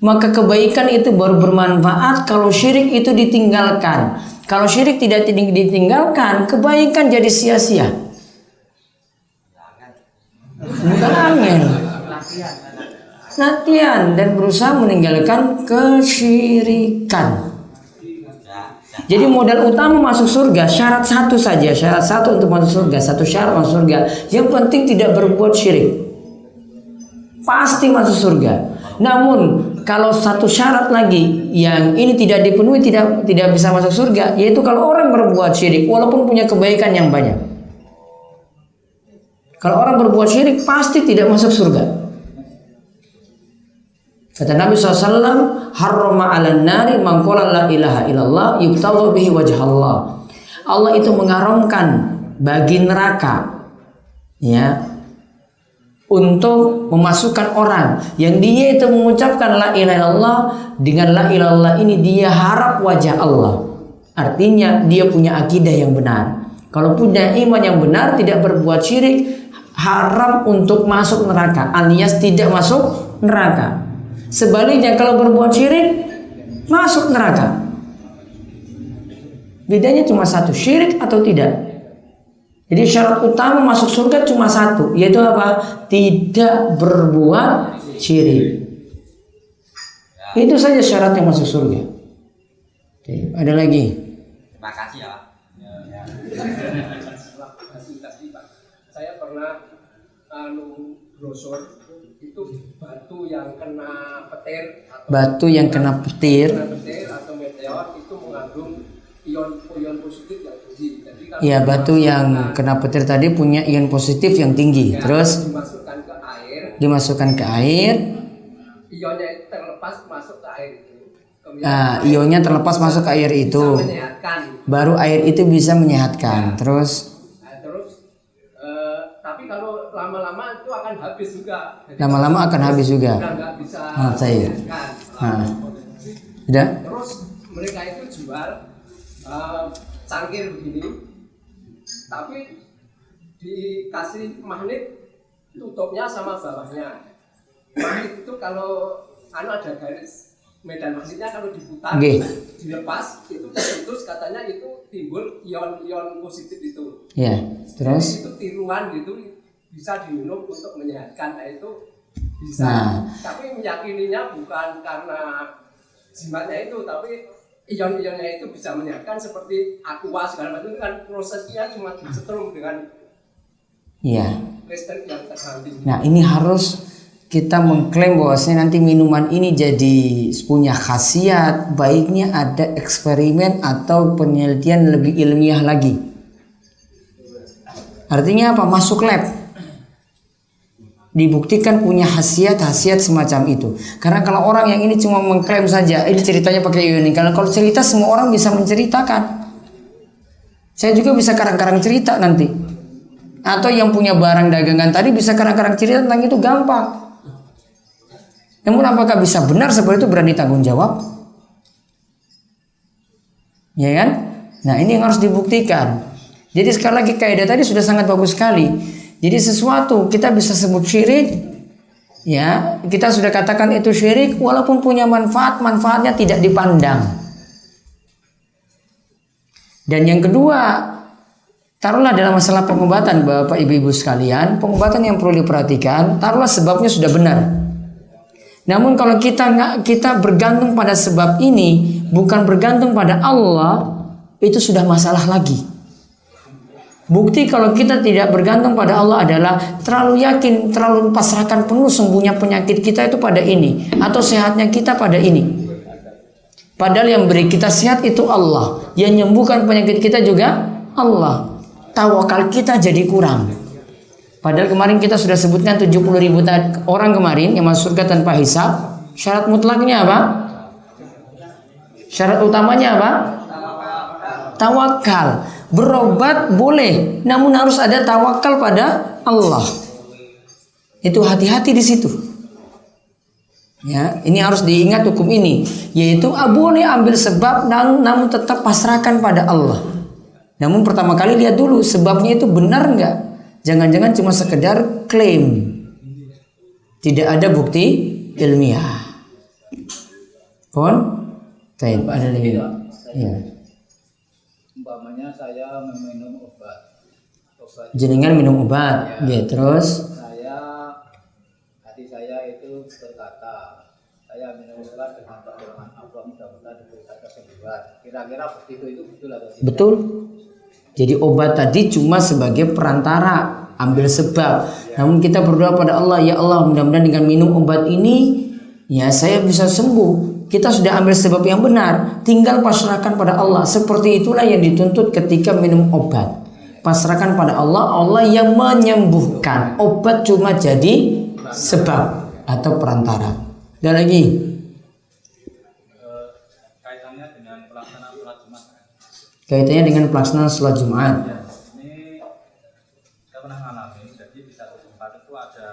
Maka kebaikan itu baru bermanfaat kalau syirik itu ditinggalkan. Kalau syirik tidak ditinggalkan, kebaikan jadi sia-sia. Bukan angin. Latihan dan berusaha meninggalkan kesyirikan. Jadi modal utama masuk surga syarat satu saja, syarat satu untuk masuk surga, satu syarat masuk surga. Yang penting tidak berbuat syirik. Pasti masuk surga. Namun kalau satu syarat lagi yang ini tidak dipenuhi, tidak bisa masuk surga, yaitu kalau orang berbuat syirik walaupun punya kebaikan yang banyak. Kalau orang berbuat syirik pasti tidak masuk surga. Kata Nabi SAW, harrama 'alan nari man qala la ilaha illallah yubtagha bihi wajh Allah. Allah itu mengharamkan bagi neraka, ya, untuk memasukkan orang yang dia itu mengucapkan la ilaha illallah. Dengan la ilaha illallah ini dia harap wajah Allah. Artinya dia punya akidah yang benar. Kalau punya iman yang benar, tidak berbuat syirik, haram untuk masuk neraka, alias tidak masuk neraka. Sebaliknya kalau berbuat syirik, masuk neraka. Bedanya cuma satu, syirik atau tidak. Jadi syarat utama masuk surga cuma satu, yaitu apa? Tidak berbuat syirik. Itu saja syarat yang masuk surga. Oke, ada lagi? Terima kasih ya Pak. Saya pernah brosur itu batu yang kena petir atau meteor itu mengandung ion positif yang tinggi. Jadi kalau Iya, batu yang kena petir tadi punya ion positif yang tinggi. Terus dimasukkan ke air, ionnya itu terlepas masuk ke air itu. ionnya terlepas masuk ke air itu, baru air itu bisa menyehatkan. Terus tapi kalau lama-lama itu akan habis juga. Lama-lama akan habis juga. Nggak bisa Saya. menyehatkan. Udah? Terus mereka itu jual cangkir begini, tapi dikasih magnet tutupnya sama bawahnya. Magnet itu kalau ada garis medan magnetnya, kalau diputar, dilepas itu terputus, katanya itu timbul ion positif itu. Ya, terus? Itu tiruan gitu, bisa diminum untuk menyehatkan. Nah, itu bisa. Tapi meyakininya bukan karena jimatnya itu, tapi ion-ionnya itu bisa menyehatkan, seperti aqua segala macam itu kan prosesnya cuma disetrum dengan listrik yang terganti. Nah, ini harus kita mengklaim bahwasanya nanti minuman ini jadi punya khasiat, baiknya ada eksperimen atau penelitian lebih ilmiah lagi. Artinya apa? Masuk lab, dibuktikan punya khasiat semacam itu. Karena kalau orang yang ini cuma mengklaim saja, ini ceritanya pakai ion. Kalau cerita semua orang bisa menceritakan. Saya juga bisa karang-karang cerita nanti. Atau yang punya barang dagangan tadi bisa karang-karang cerita tentang itu, gampang. Namun apakah bisa benar seperti itu, berani tanggung jawab? Ya kan? Nah, ini yang harus dibuktikan. Jadi sekali lagi kaidah tadi sudah sangat bagus sekali. Jadi sesuatu kita bisa sebut syirik, ya, kita sudah katakan itu syirik walaupun punya manfaatnya tidak dipandang. Dan yang kedua, taruhlah dalam masalah pengobatan, Bapak Ibu sekalian, pengobatan yang perlu diperhatikan, taruhlah sebabnya sudah benar. Namun kalau kita bergantung pada sebab ini, bukan bergantung pada Allah, itu sudah masalah lagi. Bukti kalau kita tidak bergantung pada Allah adalah terlalu yakin, terlalu pasrahkan penuh sembuhnya penyakit kita itu pada ini, atau sehatnya kita pada ini. Padahal yang beri kita sehat itu Allah, yang menyembuhkan penyakit kita juga Allah. Tawakal kita jadi kurang. Padahal kemarin kita sudah sebutkan 70.000 orang kemarin yang masuk surga tanpa hisab. Syarat mutlaknya apa? Syarat utamanya apa? Tawakal. Berobat boleh, namun harus ada tawakal pada Allah. Itu hati-hati di situ. Ya, ini harus diingat hukum ini, yaitu boleh ambil sebab namun tetap pasrahkan pada Allah. Namun pertama kali lihat dulu sebabnya itu benar enggak. Jangan-jangan cuma sekedar klaim. Tidak ada bukti ilmiah. Pon? Baik, ada lagi. Ya. Umpamanya saya meminum obat. Jenengan minum obat, ya, terus Hati saya itu berkata, saya minum obat dengan pertolongan Allah, mudah-mudahan diberikan kesembuhan. Kira-kira begitu, itu betul atau tidak? betul. Jadi obat tadi cuma sebagai perantara, ambil sebab. Namun kita berdoa pada Allah, ya Allah, mudah-mudahan dengan minum obat ini, ya saya bisa sembuh. Kita sudah ambil sebab yang benar, tinggal pasrahkan pada Allah. Seperti itulah yang dituntut ketika minum obat. Pasrahkan pada Allah, Allah yang menyembuhkan. Obat cuma jadi sebab atau perantara. Dan lagi Kaitannya dengan pelaksanaan sholat Jumat. kaitannya dengan pelaksanaan sholat Jumat. Ya, ini saya pernah ngalamin, jadi di satu tempat itu ada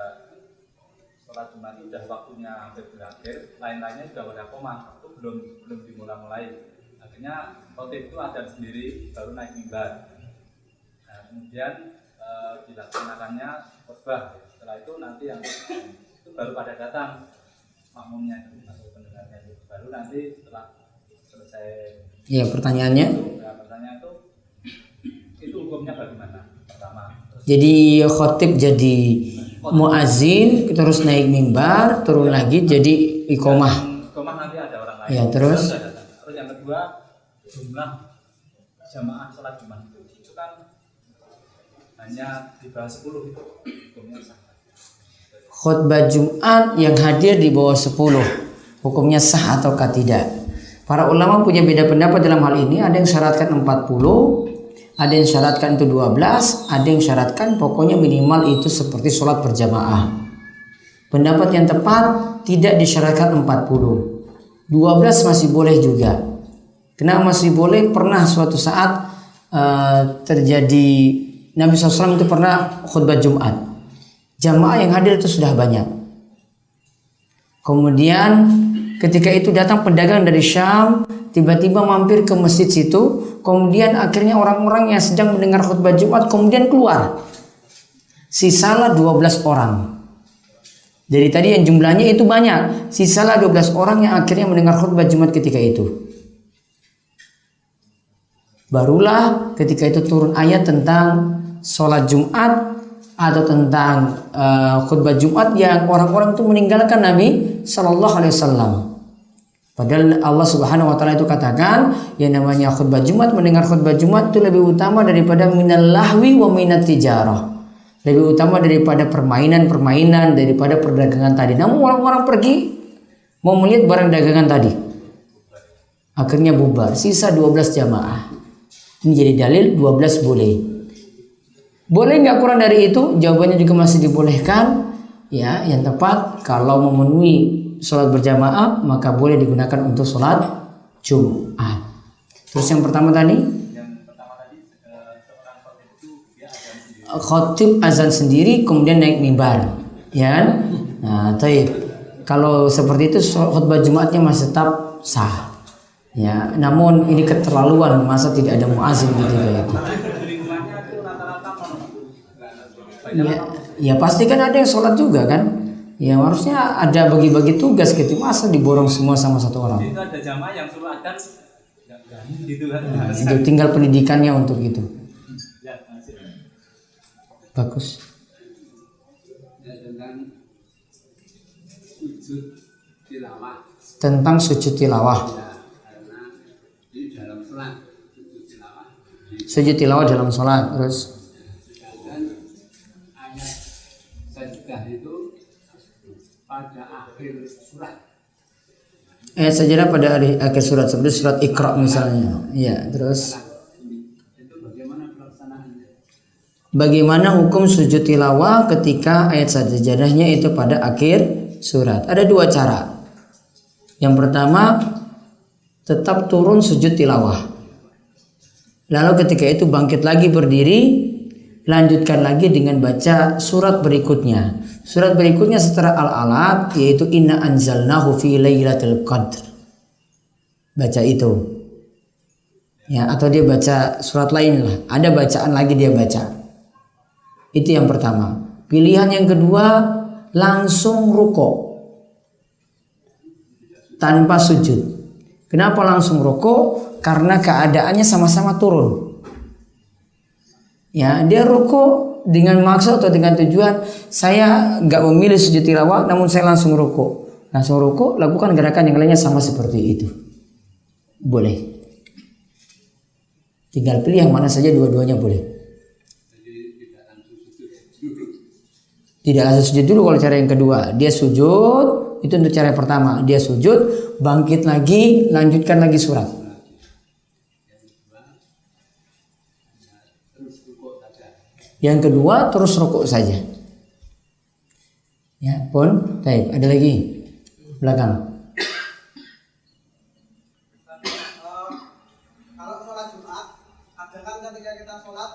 sholat Jumat itu sudah waktunya hampir berakhir, lain-lainnya sudah pada koma, itu belum dimulai. Akhirnya khotib itu ada sendiri, baru naik mimbar. Nah, kemudian dilaksanakannya khotbah. Setelah itu nanti yang itu baru pada datang makmumnya atau pendengarnya itu. Baru nanti setelah selesai. Ya, pertanyaannya. Nah, pertanyaan itu hukumnya bagaimana? Pertama. Jadi khotib jadi muazin, terus naik mimbar, turun lagi jadi iqomah. Iqomah nanti ada orang lain. Ya, terus yang kedua, jumlah jamaah sholat Jumat itu kan hanya di bawah 10 itu hukumnya sah. khutbah Jumat yang hadir di bawah 10 hukumnya sah ataukah tidak? Para ulama punya beda pendapat dalam hal ini. Ada yang syaratkan 40, ada yang syaratkan itu 12, ada yang syaratkan pokoknya minimal itu seperti sholat berjamaah. Pendapat yang tepat tidak disyaratkan 40, 12 masih boleh juga. Kenapa masih boleh? Pernah suatu saat terjadi, Nabi SAW itu pernah khutbah Jumat, jamaah yang hadir itu sudah banyak. Kemudian ketika itu datang pedagang dari Syam, tiba-tiba mampir ke masjid situ. Kemudian akhirnya orang-orang yang sedang mendengar khutbah Jumat kemudian keluar. Sisalah 12 orang. Jadi tadi yang jumlahnya itu banyak, sisalah 12 orang yang akhirnya mendengar khutbah Jumat ketika itu. Barulah ketika itu turun ayat tentang sholat Jumat atau tentang khutbah Jumat yang orang-orang itu meninggalkan Nabi Sallallahu Alaihi Wasallam. Padahal Allah Subhanahu Wa Taala itu katakan yang namanya khutbah Jumat, mendengar khutbah Jumat itu lebih utama daripada minal lahwi wa minat tijarah, lebih utama daripada permainan-permainan, daripada perdagangan tadi. Namun orang-orang pergi mau melihat barang dagangan tadi, akhirnya bubar, sisa 12 jamaah. Ini jadi dalil 12 boleh. Boleh nggak kurang dari itu? Jawabannya juga masih dibolehkan. Ya, yang tepat kalau memenuhi sholat berjamaah maka boleh digunakan untuk sholat Jumat. Terus yang pertama tadi? Yang pertama tadi seorang khotib itu dia azan sendiri. Khotib azan sendiri kemudian naik mimbar, ya kan? Nah, kalau seperti itu khutbah Jumatnya masih tetap sah. Ya, namun ini keterlaluan, masa tidak ada muazin gitu ya. Ya pasti kan ada yang sholat juga kan. Ya harusnya ada bagi-bagi tugas gitu. Masa diborong semua sama satu orang. Itu ada jamaah yang suruh adzan gitu kan. Itu tinggal pendidikannya untuk itu. Ya, masih. Bagus. Tentang sujud tilawah. Tentang sujud tilawah. Di dalam sholat sujud tilawah Sujud tilawah dalam sholat. Terus Dan ayat sajadah itu pada akhir surat. ayat sajadah pada akhir surat seperti surat Iqra misalnya. Ya, terus Itu bagaimana pelaksanaannya? bagaimana hukum sujud tilawah ketika ayat sajadahnya itu pada akhir surat? Ada dua cara. Yang pertama, tetap turun sujud tilawah. Lalu ketika itu bangkit lagi berdiri, lanjutkan lagi dengan baca surat berikutnya. Surat berikutnya setelah Al-Alaq yaitu Inna anzalnahu fi lailatul qadr. Baca itu. Ya, atau dia baca surat lain lah. Ada bacaan lagi dia baca. Itu yang pertama. Pilihan yang kedua, langsung ruko tanpa sujud. Kenapa langsung ruko? Karena keadaannya sama-sama turun. Ya, dia ruko dengan maksud atau dengan tujuan saya nggak memilih sujud tilawah, namun saya langsung ruko. Langsung ruko, lakukan gerakan yang lainnya sama seperti itu. Boleh. Tinggal pilih yang mana saja, dua-duanya boleh. Tidak langsung sujud dulu kalau cara yang kedua. Dia sujud, itu untuk cara yang pertama. Dia sujud, bangkit lagi, lanjutkan lagi surat. Yang kedua terus rukuk saja. Ya, pun. Baik, ada lagi belakang. Kalau sholat Jumat, ada kan ketika kita sholat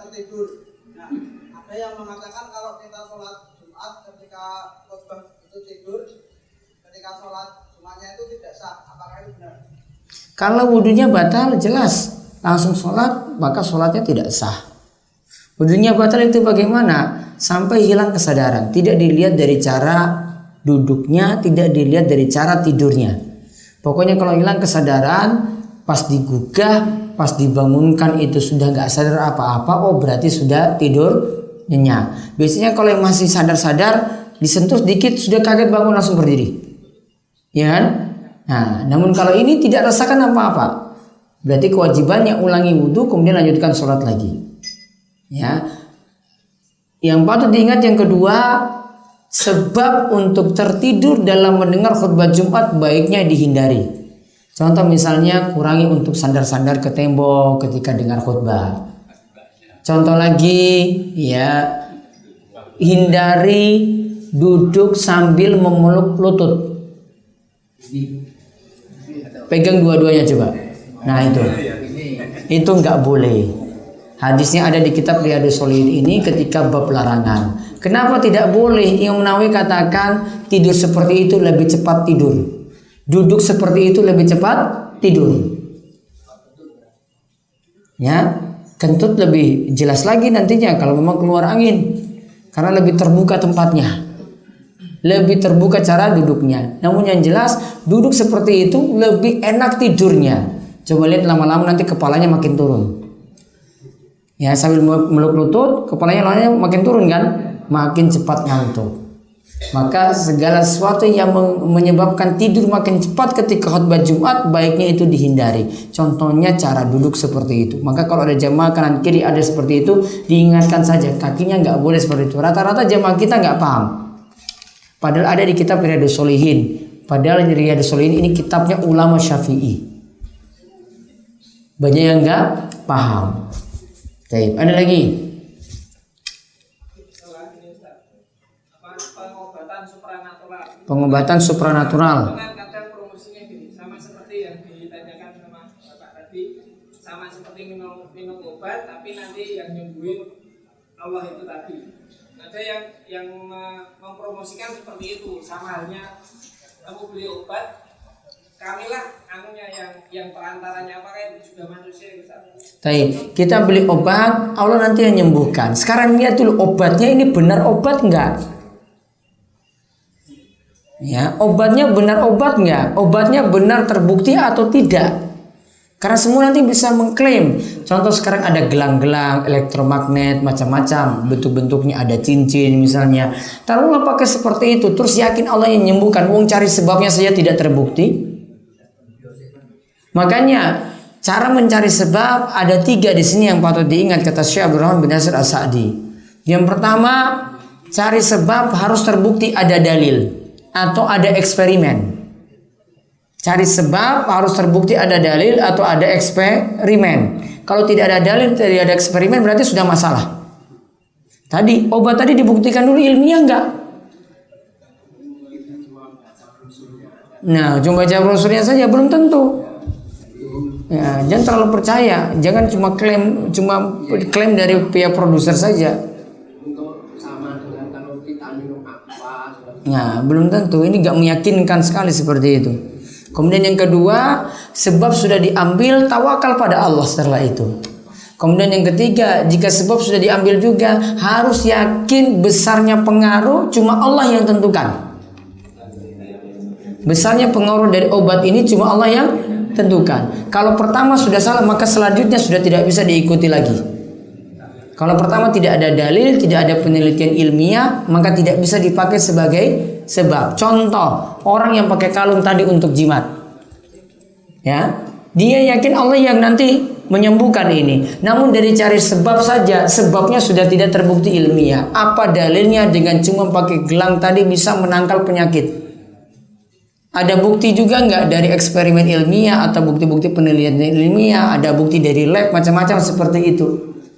tertidur. Nah, ada yang mengatakan kalau kita sholat Jumat ketika khutbah itu tidur, ketika sholat Jumatnya itu tidak sah. Apakah itu benar? Kalau wudhunya batal, jelas langsung sholat, maka sholatnya tidak sah. Wudhunya batal itu bagaimana? Sampai hilang kesadaran. Tidak dilihat dari cara duduknya, tidak dilihat dari cara tidurnya. Pokoknya kalau hilang kesadaran, pas digugah, pas dibangunkan itu sudah nggak sadar apa-apa, oh berarti sudah tidur nyenyak. Biasanya kalau yang masih sadar-sadar, disentuh sedikit sudah kaget bangun langsung berdiri. Ya kan? Nah, namun kalau ini tidak rasakan apa-apa, berarti kewajibannya ulangi wudhu kemudian lanjutkan sholat lagi. Ya, yang patut diingat yang kedua, sebab untuk tertidur dalam mendengar khutbah Jumat baiknya dihindari. Contoh misalnya kurangi untuk sandar-sandar ke tembok ketika dengar khutbah. Contoh lagi, ya, hindari duduk sambil memeluk lutut. Pegang dua-duanya coba. Nah itu nggak boleh. Hadisnya ada di kitab Riyadhus Shalihin ini ketika bab larangan. Kenapa tidak boleh? Imam Nawawi katakan tidur seperti itu lebih cepat tidur. Duduk seperti itu lebih cepat tidur. Ya, kentut lebih jelas lagi nantinya kalau memang keluar angin. Karena lebih terbuka tempatnya. Lebih terbuka cara duduknya. Namun yang jelas duduk seperti itu lebih enak tidurnya. Coba lihat lama-lama nanti kepalanya makin turun. Ya, sambil meluk lutut, kepalanya makin turun kan, makin cepat ngantuk. Maka segala sesuatu yang menyebabkan tidur makin cepat ketika khutbah Jumat baiknya itu dihindari. Contohnya cara duduk seperti itu. Maka kalau ada jamaah kanan kiri ada seperti itu, diingatkan saja kakinya nggak boleh seperti itu. Rata-rata jamaah kita nggak paham. Padahal ada di kitab Riyadhus Shalihin. Padahal di Riyadhus Shalihin ini kitabnya ulama Syafi'i. Banyak yang nggak paham. Baik, ada lagi. Pengobatan supranatural. Kan kadang promosinya gini, sama seperti yang ditanyakan sama Bapak tadi, sama seperti minum obat, tapi nanti yang nyembuhin Allah itu tadi. Ada yang mempromosikan seperti itu, sama halnya kamu beli obat, kamilah anunya yang perantaranya apa kayak juga manusia misalnya. Kita beli obat, Allah nanti yang menyembuhkan. Sekarang lihat dulu obatnya ini benar obat enggak? Ya, obatnya benar obat enggak? Obatnya benar terbukti atau tidak? Karena semua nanti bisa mengklaim. Contoh sekarang ada gelang-gelang, elektromagnet, macam-macam. Bentuk-bentuknya ada cincin misalnya. Taruhlah pakai seperti itu, terus yakin Allah yang menyembuhkan. Wong cari sebabnya saja tidak terbukti. Makanya Cara mencari sebab ada 3 di sini yang patut diingat kata Syekh Abdurrahman bin Nasir As-Sa'di. Yang pertama, cari sebab harus terbukti ada dalil atau ada eksperimen. Cari sebab harus terbukti ada dalil atau ada eksperimen. Kalau tidak ada dalil, tidak ada eksperimen, berarti sudah masalah. Tadi obat tadi dibuktikan dulu ilmiah enggak? Nah, cuma baca brosurnya saja belum tentu. Ya, jangan terlalu percaya, jangan cuma klaim dari pihak produser saja. Sama dengan kalau kita minum apa. Nah, belum tentu, ini gak meyakinkan sekali seperti itu. Kemudian yang kedua, sebab sudah diambil, tawakal pada Allah setelah itu. Kemudian yang ketiga, jika sebab sudah diambil juga, harus yakin besarnya pengaruh cuma Allah yang tentukan. Besarnya pengaruh dari obat ini cuma Allah yang tentukan. Kalau pertama sudah salah, maka selanjutnya sudah tidak bisa diikuti lagi. Kalau pertama tidak ada dalil, tidak ada penelitian ilmiah, maka tidak bisa dipakai sebagai sebab. Contoh, orang yang pakai kalung tadi untuk jimat, ya, dia yakin Allah yang nanti menyembuhkan ini. Namun dari cari sebab saja, sebabnya sudah tidak terbukti ilmiah. Apa dalilnya dengan cuma pakai gelang tadi bisa menangkal penyakit? Ada bukti juga nggak dari eksperimen ilmiah atau bukti-bukti penelitian ilmiah? Ada bukti dari lab macam-macam seperti itu.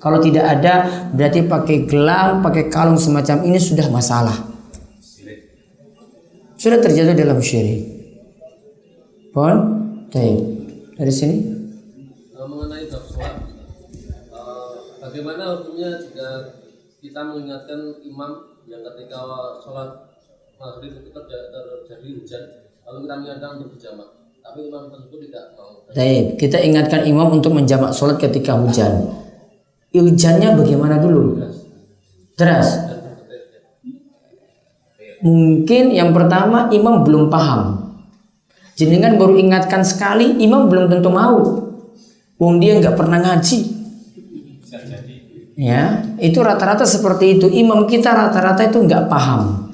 Kalau tidak ada, berarti pakai gelang, pakai kalung semacam ini sudah masalah. Sudah terjatuh dalam syirik. Pon, dari sini. Mengenai bab sholat, bagaimana hukumnya jika kita mengingatkan imam yang ketika sholat maghrib itu terjadi hujan, lalu kita mengingatkan untuk berjamaah, tapi imam tersebut tidak mau. Kita ingatkan imam untuk menjamak sholat ketika hujan. Hujannya bagaimana dulu? Deras. Mungkin yang pertama imam belum paham. Jenengan baru ingatkan sekali, imam belum tentu mau. Wong dia nggak pernah ngaji. Ya, itu rata-rata seperti itu. Imam kita rata-rata itu nggak paham.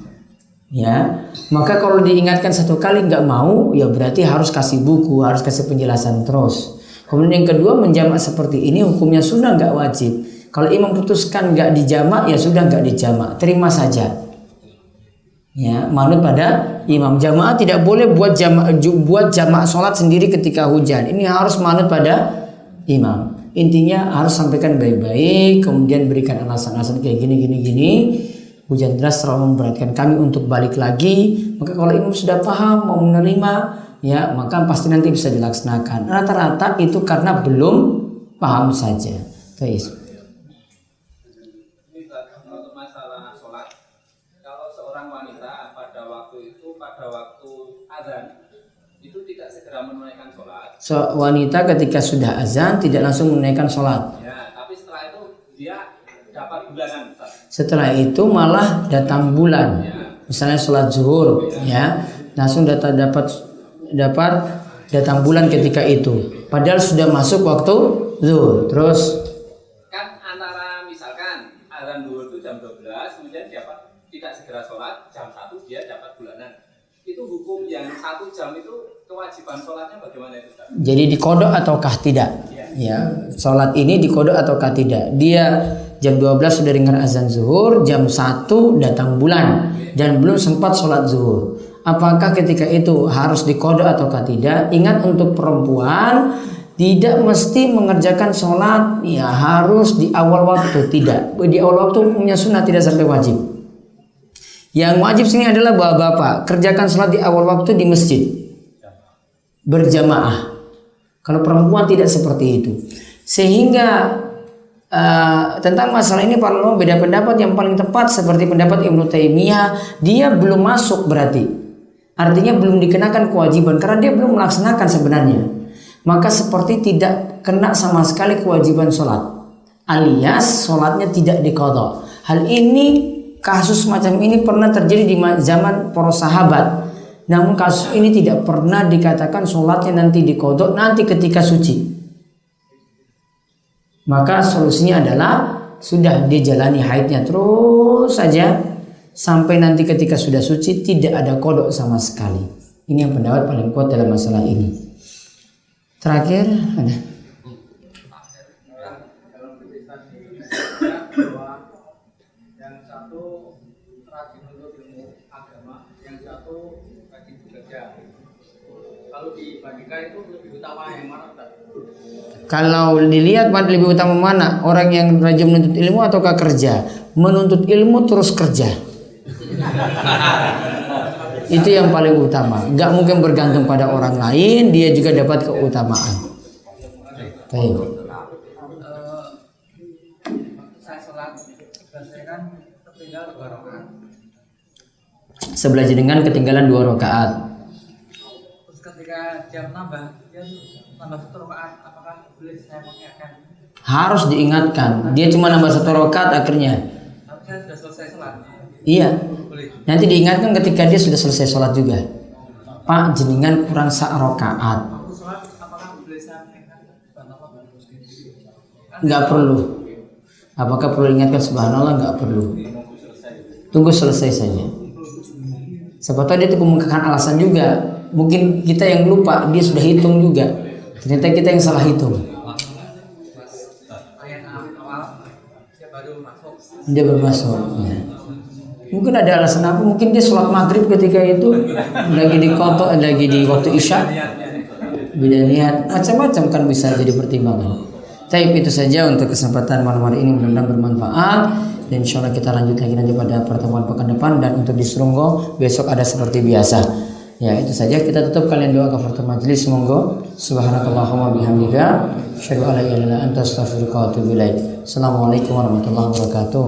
Ya, maka kalau diingatkan satu kali nggak mau, ya berarti harus kasih buku, harus kasih penjelasan terus. Kemudian yang kedua, menjamak seperti ini hukumnya sunnah, nggak wajib. Kalau imam putuskan nggak dijamak, ya sudah nggak dijamak, terima saja. Ya, manut pada imam. Jamaah tidak boleh buat jamak sholat sendiri ketika hujan. Ini harus manut pada imam. Intinya harus sampaikan baik-baik, kemudian berikan alasan-alasan kayak gini. Hujan deras terlalu memberatkan kami untuk balik lagi. Maka kalau imam sudah paham mau menerima, ya maka pasti nanti bisa dilaksanakan. Rata-rata itu karena belum paham saja. Terus. Ini untuk masalah sholat, kalau seorang wanita pada waktu azan itu tidak segera menunaikan sholat. Wanita ketika sudah azan tidak langsung menunaikan sholat. Ya, tapi setelah itu dia dapat bulanan. Setelah itu malah datang bulan. Misalnya sholat zuhur, ya langsung dapat datang bulan ketika itu. Padahal sudah masuk waktu zuhur. Terus Kan antara misalkan azan zuhur itu jam 12, kemudian dia tidak segera sholat, jam 1 dia dapat bulanan. Itu hukum yang 1 jam itu kewajiban sholatnya bagaimana itu? jadi dikodok ataukah tidak? Ya, sholat ini dikodok ataukah tidak? Dia jam 12 sudah dengar azan zuhur, jam 1 datang bulan dan belum sempat sholat zuhur. Apakah ketika itu harus dikodok ataukah tidak? Ingat, untuk perempuan tidak mesti mengerjakan sholat ya harus di awal waktu, tidak. Di awal waktu punya sunnah, tidak sampai wajib. Yang wajib sini adalah bapak-bapak, kerjakan sholat di awal waktu di masjid berjamaah. Kalau perempuan tidak seperti itu. Sehingga tentang masalah ini para ulama beda pendapat. Yang paling tepat seperti pendapat Ibnu Taimiyah, dia belum masuk berarti. Artinya belum dikenakan kewajiban karena dia belum melaksanakan sebenarnya. Maka seperti tidak kena sama sekali kewajiban sholat, alias sholatnya tidak diqadha. Hal ini, kasus macam ini pernah terjadi di zaman para sahabat. Namun kasus ini tidak pernah dikatakan sholatnya nanti diqadha nanti ketika suci. Maka solusinya adalah sudah dijalani haidnya terus saja sampai nanti ketika sudah suci, tidak ada qadha sama sekali. Ini yang pendapat paling kuat dalam masalah ini. Terakhir ada. rajin untuk ilmu agama, yang satu rajin bekerja. Kalau dibandingkan itu lebih utama yang mana, Ustaz? Kalau dilihat lebih utama mana? Orang yang rajin menuntut ilmu ataukah kerja? Menuntut ilmu terus kerja. Itu yang paling utama. Gak mungkin bergantung pada orang lain, dia juga dapat keutamaan. Baik. Saya sholat, saya kan ketinggalan 2 rakaat. Sebelah jenengan ketinggalan 2 rakaat. Terus ketika jam nambah 1 rakaat, apakah boleh saya mengingatkan? Harus diingatkan. Dia cuma nambah 1 rakaat akhirnya. Tapi saya sudah selesai sholat. Iya. Boleh. Nanti diingatkan ketika dia sudah selesai sholat juga. Pak, jenengan kurang 1 rakaat. Waktu sholat, apakah boleh saya mengingatkan? Nggak perlu. Apakah perlu ingatkan subhanallah? Nggak perlu. Tunggu selesai saja. Siapa tahu dia itu mengungkapkan alasan juga. Mungkin kita yang lupa, dia sudah hitung juga. Ternyata kita yang salah hitung. Ayat awal, saya baru masuk. Dia bermasuk. Ya. Mungkin ada alasan apa? Mungkin dia sholat maghrib ketika itu lagi di kotor, lagi di waktu isya. Beda niat, macam-macam kan bisa jadi pertimbangan. Tapi itu saja untuk kesempatan malam hari ini, mudah-mudahan bermanfaat. Dan insya Allah kita lanjut lagi nanti pada pertemuan pekan depan. Dan untuk di Serunggo besok ada seperti biasa. Ya itu saja, kita tutup, kalian doa kafaratul majelis. Monggo. Subhanakallahumma bihamdika asyhadu an la ilaha illa anta astaghfiruka wa atubu ilaik. Assalamualaikum warahmatullahi wabarakatuh.